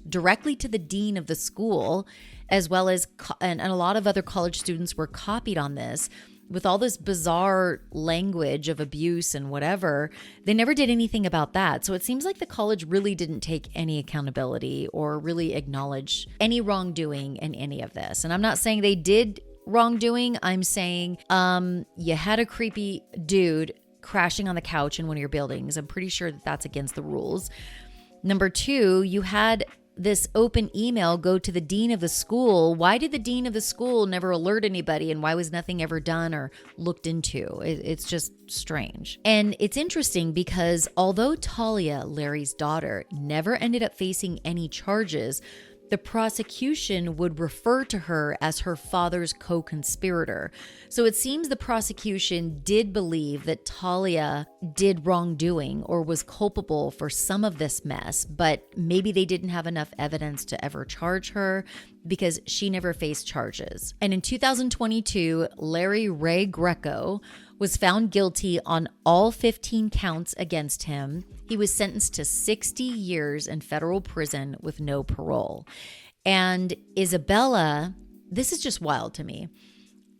directly to the dean of the school, as well as, and a lot of other college students were copied on this, with all this bizarre language of abuse and whatever, they never did anything about that. So it seems like the college really didn't take any accountability or really acknowledge any wrongdoing in any of this. And I'm not saying they did wrongdoing. I'm saying you had a creepy dude crashing on the couch in one of your buildings. I'm pretty sure that that's against the rules. Number two, you had this open email go to the dean of the school. Why did the dean of the school never alert anybody, and why was nothing ever done or looked into? It's just strange. And it's interesting because although Talia, Larry's daughter, never ended up facing any charges, the prosecution would refer to her as her father's co-conspirator. So it seems the prosecution did believe that Talia did wrongdoing or was culpable for some of this mess, but maybe they didn't have enough evidence to ever charge her because she never faced charges. And in 2022, Larry Ray Greco was found guilty on all 15 counts against him. He was sentenced to 60 years in federal prison with no parole. And Isabella, this is just wild to me.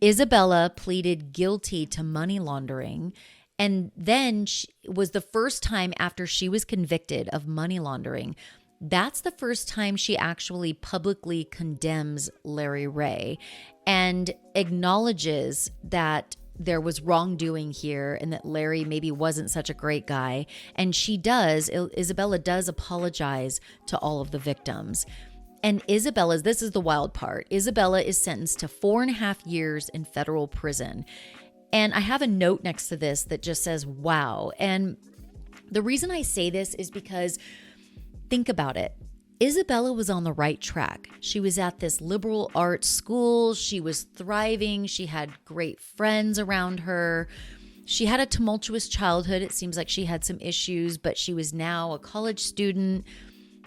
Isabella pleaded guilty to money laundering. And then was the first time after she was convicted of money laundering, that's the first time she actually publicly condemns Larry Ray and acknowledges that there was wrongdoing here and that Larry maybe wasn't such a great guy. And Isabella does apologize to all of the victims. And this is the wild part, Isabella is sentenced to 4.5 years in federal prison. And I have a note next to this that just says, wow. And the reason I say this is because think about it. Isabella was on the right track. She was at this liberal arts school. She was thriving. She had great friends around her. She had a tumultuous childhood. It seems like she had some issues, but she was now a college student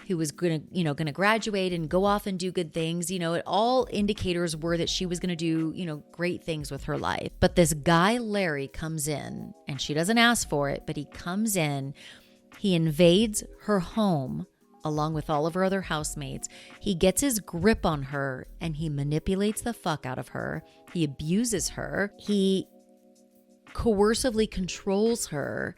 who was going to graduate and go off and do good things. All indicators were that she was going to do, great things with her life. But this guy, Larry, comes in, and she doesn't ask for it, but he comes in, he invades her home along with all of her other housemates. He gets his grip on her and he manipulates the fuck out of her. He abuses her. He coercively controls her.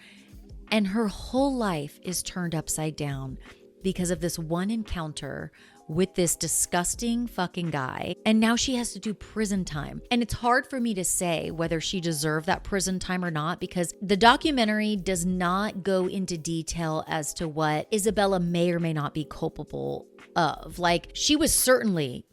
And her whole life is turned upside down because of this one encounter with this disgusting fucking guy. And now she has to do prison time. And it's hard for me to say whether she deserved that prison time or not, because the documentary does not go into detail as to what Isabella may or may not be culpable of. Like, she was certainly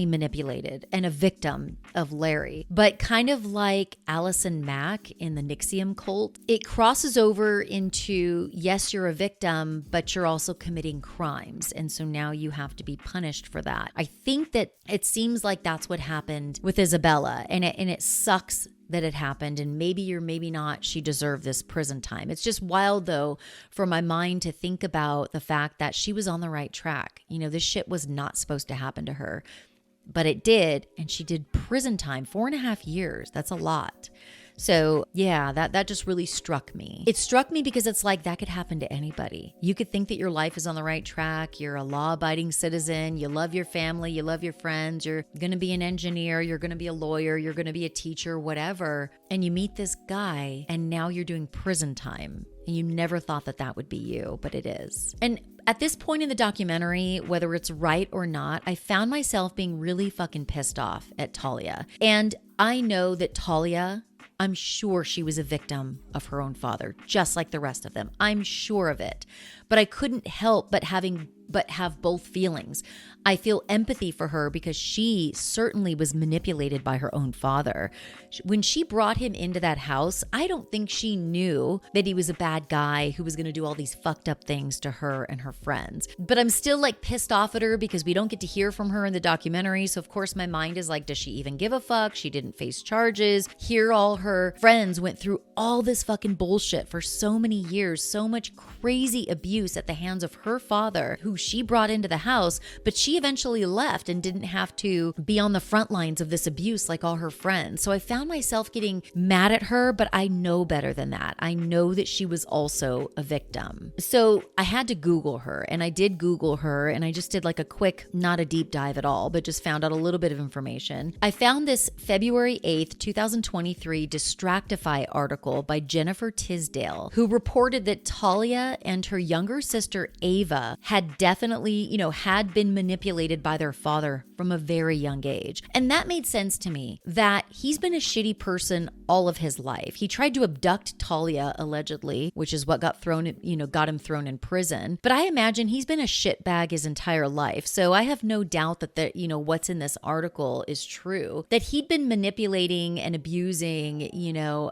manipulated and a victim of Larry. But kind of like Allison Mack in the NXIVM cult, it crosses over into, yes, you're a victim, but you're also committing crimes. And so now you have to be punished for that. I think that it seems like that's what happened with Isabella. And it sucks that it happened, and maybe or maybe not she deserved this prison time. It's just wild though for my mind to think about the fact that she was on the right track. This shit was not supposed to happen to her, but it did, and she did prison time, 4.5 years. That's a lot. So yeah, that just really struck me. It struck me because it's like that could happen to anybody. You could think that your life is on the right track. You're a law-abiding citizen. You love your family. You love your friends. You're going to be an engineer. You're going to be a lawyer. You're going to be a teacher, whatever. And you meet this guy and now you're doing prison time. And you never thought that that would be you, but it is. And at this point in the documentary, whether it's right or not, I found myself being really fucking pissed off at Talia. And I know that Talia, I'm sure she was a victim of her own father, just like the rest of them. I'm sure of it. But I couldn't help but have both feelings. I feel empathy for her because she certainly was manipulated by her own father. When she brought him into that house, I don't think she knew that he was a bad guy who was going to do all these fucked up things to her and her friends. But I'm still like pissed off at her because we don't get to hear from her in the documentary. So of course my mind is like, does she even give a fuck? She didn't face charges. Here all her friends went through all this fucking bullshit for so many years, so much crazy abuse at the hands of her father, who she brought into the house, but she eventually left and didn't have to be on the front lines of this abuse like all her friends. So I found myself getting mad at her, but I know better than that. I know that she was also a victim. So I had to Google her, and I did Google her, and I just did like a quick, not a deep dive at all, but just found out a little bit of information. I found this February 8th, 2023 Distractify article by Jennifer Tisdale, who reported that Talia and her younger sister Ava had definitely, had been manipulated by their father from a very young age. And that made sense to me, that he's been a shitty person all of his life. He tried to abduct Talia, allegedly, which is what got him thrown in prison. But I imagine he's been a shitbag his entire life. So I have no doubt that what's in this article is true, that he'd been manipulating and abusing,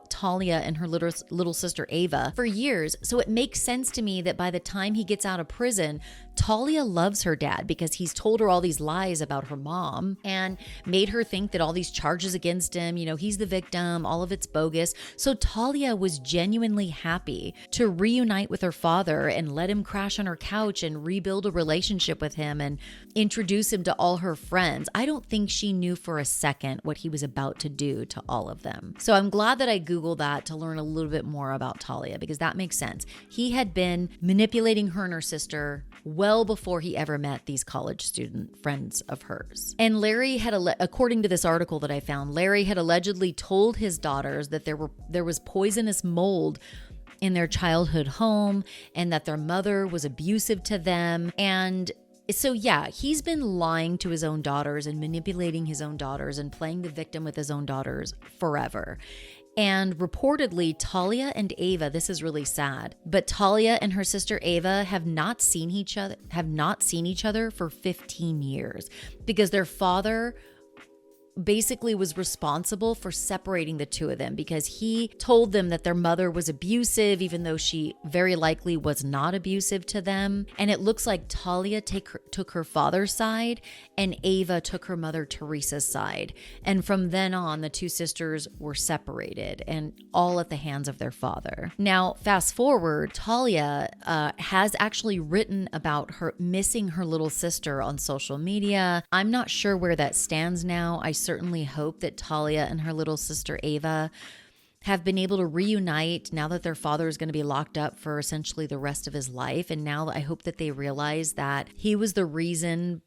Talia and her little sister Ava for years. So it makes sense to me that by the time he gets out of prison, Talia loves her dad because he's told her all these lies about her mom and made her think that all these charges against him, he's the victim, all of it's bogus. So Talia was genuinely happy to reunite with her father and let him crash on her couch and rebuild a relationship with him and introduce him to all her friends. I don't think she knew for a second what he was about to do to all of them. So I'm glad that I Googled that to learn a little bit more about Talia, because that makes sense. He had been manipulating her and her sister well before he ever met these college student friends of hers. And Larry had, according to this article that I found, Larry had allegedly told his daughters that there was poisonous mold in their childhood home and that their mother was abusive to them. And so yeah, he's been lying to his own daughters and manipulating his own daughters and playing the victim with his own daughters forever. And reportedly, Talia and Ava, this is really sad, but Talia and her sister Ava have not seen each other for 15 years because their father basically was responsible for separating the two of them, because he told them that their mother was abusive, even though she very likely was not abusive to them. And it looks like Talia took her father's side and Ava took her mother Teresa's side. And from then on, the two sisters were separated and all at the hands of their father. Now, fast forward, Talia has actually written about her missing her little sister on social media. I'm not sure where that stands now. I certainly hope that Talia and her little sister Ava have been able to reunite now that their father is going to be locked up for essentially the rest of his life. And now I hope that they realize that he was the reason,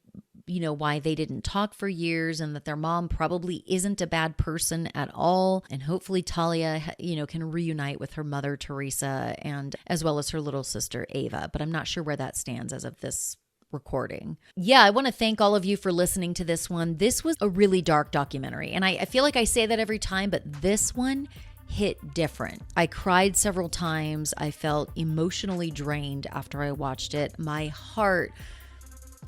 why they didn't talk for years, and that their mom probably isn't a bad person at all. And hopefully Talia, can reunite with her mother, Teresa, and as well as her little sister, Ava. But I'm not sure where that stands as of this recording. Yeah, I want to thank all of you for listening to this one. This was a really dark documentary, and I feel like I say that every time, but this one hit different. I cried several times. I felt emotionally drained after I watched it. My heart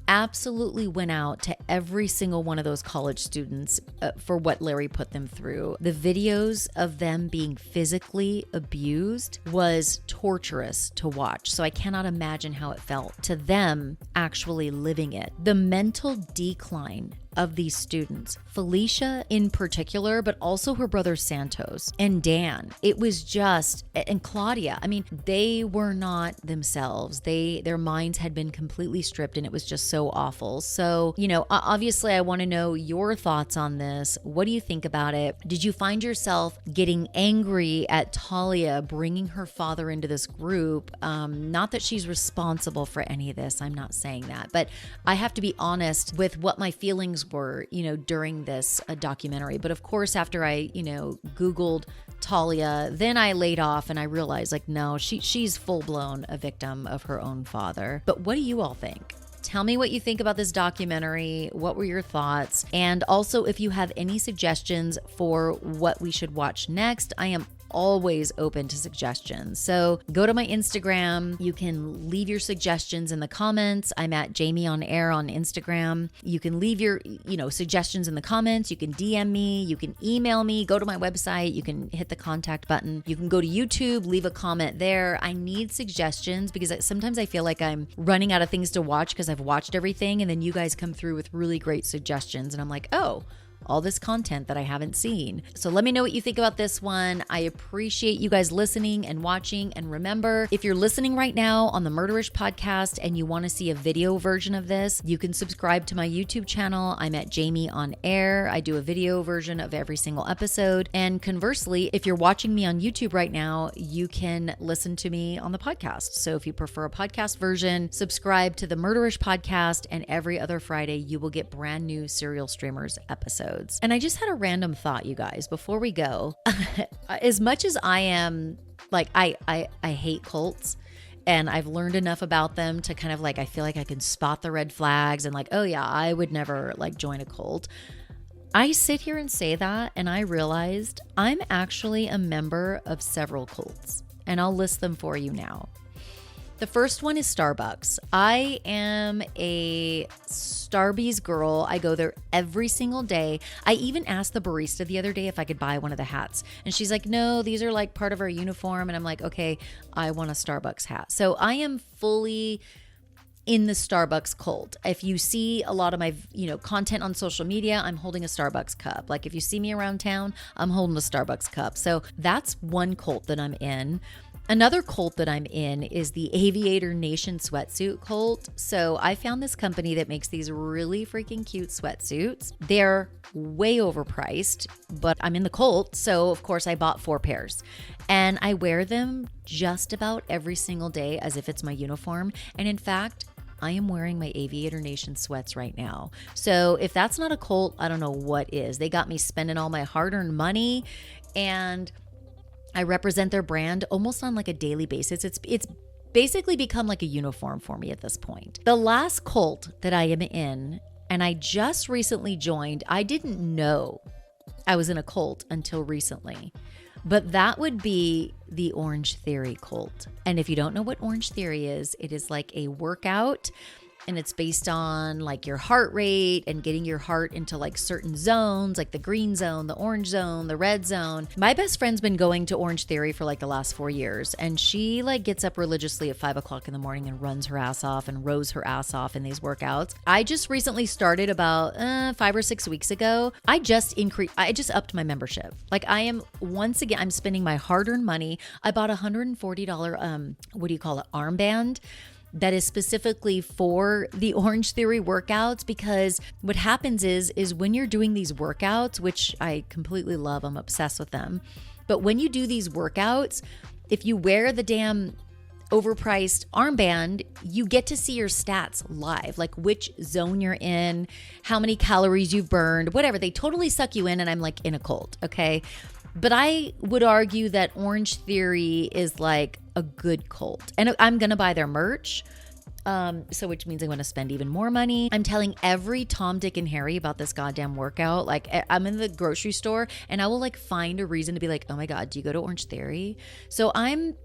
absolutely went out to every single one of those college students for what Larry put them through. The videos of them being physically abused was torturous to watch. So I cannot imagine how it felt to them actually living it. The mental decline of these students, Felicia in particular, but also her brother Santos and Dan. It was just, and Claudia, they were not themselves. Their minds had been completely stripped, and it was just so awful. So, obviously I want to know your thoughts on this. What do you think about it? Did you find yourself getting angry at Talia bringing her father into this group? Not that she's responsible for any of this. I'm not saying that, but I have to be honest with what my feelings were, during this documentary. But of course, after I, Googled Talia, then I laid off and I realized no, she's full blown a victim of her own father. But what do you all think? Tell me what you think about this documentary. What were your thoughts? And also, if you have any suggestions for what we should watch next, I am always open to suggestions. So go to my Instagram. You can leave your suggestions in the comments. I'm at Jami on Air on Instagram. You can leave your, suggestions in the comments. You can DM me. You can email me. Go to my website. You can hit the contact button. You can go to YouTube, leave a comment there. I need suggestions because sometimes I feel like I'm running out of things to watch because I've watched everything, and then you guys come through with really great suggestions, and I'm like, oh, all this content that I haven't seen. So let me know what you think about this one. I appreciate you guys listening and watching. And remember, if you're listening right now on the Murderish podcast and you want to see a video version of this, you can subscribe to my YouTube channel. I'm at Jami on Air. I do a video version of every single episode. And conversely, if you're watching me on YouTube right now, you can listen to me on the podcast. So if you prefer a podcast version, subscribe to the Murderish podcast, and every other Friday you will get brand new Serial Streamers episodes. And I just had a random thought, you guys, before we go. As much as I am like, I hate cults, and I've learned enough about them to kind of like, I feel like I can spot the red flags and like, oh yeah, I would never like join a cult. I sit here and say that, and I realized I'm actually a member of several cults, and I'll list them for you now. The first one is Starbucks. I am a Starbucks girl. I go there every single day. I even asked the barista the other day if I could buy one of the hats. And she's like, no, these are like part of our uniform. And I'm like, okay, I want a Starbucks hat. So I am fully in the Starbucks cult. If you see a lot of my, content on social media, I'm holding a Starbucks cup. Like if you see me around town, I'm holding a Starbucks cup. So that's one cult that I'm in. Another cult that I'm in is the Aviator Nation sweatsuit cult. So I found this company that makes these really freaking cute sweatsuits. They're way overpriced, but I'm in the cult. So of course I bought 4 pairs, and I wear them just about every single day as if it's my uniform. And in fact, I am wearing my Aviator Nation sweats right now. So if that's not a cult, I don't know what is. They got me spending all my hard-earned money, and I represent their brand almost on like a daily basis. It's basically become like a uniform for me at this point. The last cult that I am in, and I just recently joined, I didn't know I was in a cult until recently, but that would be the Orange Theory cult. And if you don't know what Orange Theory is, it is like a workout, and it's based on like your heart rate and getting your heart into like certain zones, like the green zone, the orange zone, the red zone. My best friend's been going to Orange Theory for like the last 4 years, and she like gets up religiously at 5 o'clock in the morning and runs her ass off and rows her ass off in these workouts. I just recently started about 5 or 6 weeks ago. I just upped my membership. Like I'm spending my hard-earned money. I bought a $140 armband that is specifically for the Orange Theory workouts, because what happens is when you're doing these workouts, which I completely love, I'm obsessed with them, but when you do these workouts, if you wear the damn overpriced armband, you get to see your stats live, like which zone you're in, how many calories you've burned, whatever. They totally suck you in, and I'm like in a cult, okay? But I would argue that Orange Theory is like a good cult. And I'm going to buy their merch, so which means I'm going to spend even more money. I'm telling every Tom, Dick, and Harry about this goddamn workout. Like I'm in the grocery store, and I will like find a reason to be like, oh my God, do you go to Orange Theory? So I'm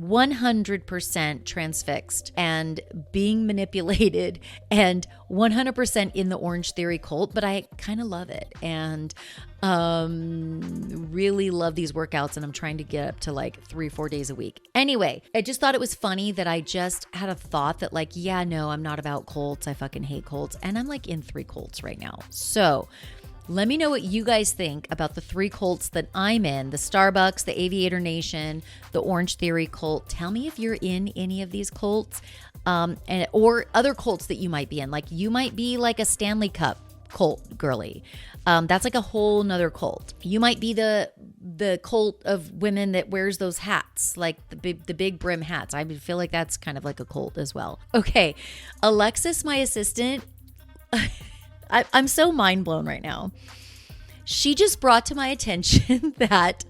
100% transfixed and being manipulated and 100% in the Orange Theory cult, but I kind of love it and really love these workouts, and I'm trying to get up to like 3-4 days a week. Anyway, I just thought it was funny that I just had a thought that like, yeah, no, I'm not about cults. I fucking hate cults, and I'm like in 3 cults right now. So let me know what you guys think about the 3 cults that I'm in: the Starbucks, the Aviator Nation, the Orange Theory cult. Tell me if you're in any of these cults, or other cults that you might be in. Like you might be like a Stanley Cup cult girly. That's like a whole nother cult. You might be the cult of women that wears those hats, like the big brim hats. I feel like that's kind of like a cult as well. Okay, Alexis, my assistant, I'm so mind blown right now. She just brought to my attention that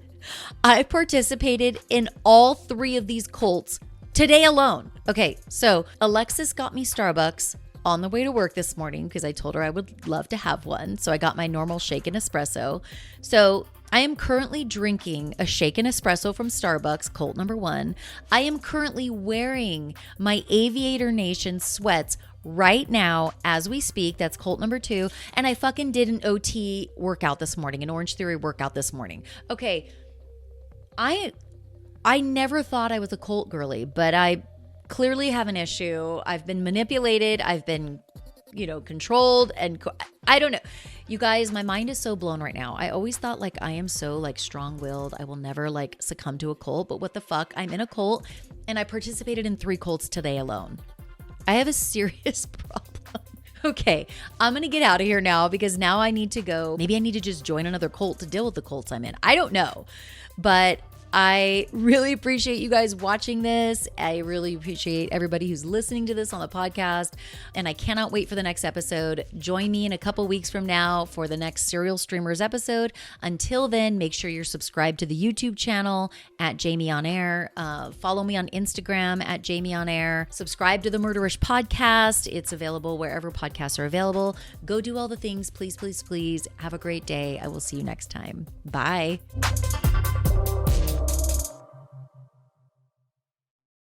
I participated in all 3 of these cults today alone. Okay, so Alexis got me Starbucks on the way to work this morning because I told her I would love to have one. So I got my normal shaken espresso. So I am currently drinking a shaken espresso from Starbucks, cult number 1. I am currently wearing my Aviator Nation sweats right now as we speak. That's cult number 2. And I fucking did an OT workout this morning, an Orange Theory workout this morning. Okay, I never thought I was a cult girly, but I clearly have an issue. I've been manipulated. I've been, controlled, and I don't know. You guys, my mind is so blown right now. I always thought like I am so like strong-willed. I will never like succumb to a cult, but what the fuck? I'm in a cult and I participated in 3 cults today alone. I have a serious problem. Okay, I'm going to get out of here now because now I need to go. Maybe I need to just join another cult to deal with the cults I'm in. I don't know. But I really appreciate you guys watching this. I really appreciate everybody who's listening to this on the podcast. And I cannot wait for the next episode. Join me in a couple weeks from now for the next Serial Streamers episode. Until then, make sure you're subscribed to the YouTube channel at Jami on Air. Follow me on Instagram at Jami on Air. Subscribe to the Murderish podcast. It's available wherever podcasts are available. Go do all the things. Please, please, please. Have a great day. I will see you next time. Bye.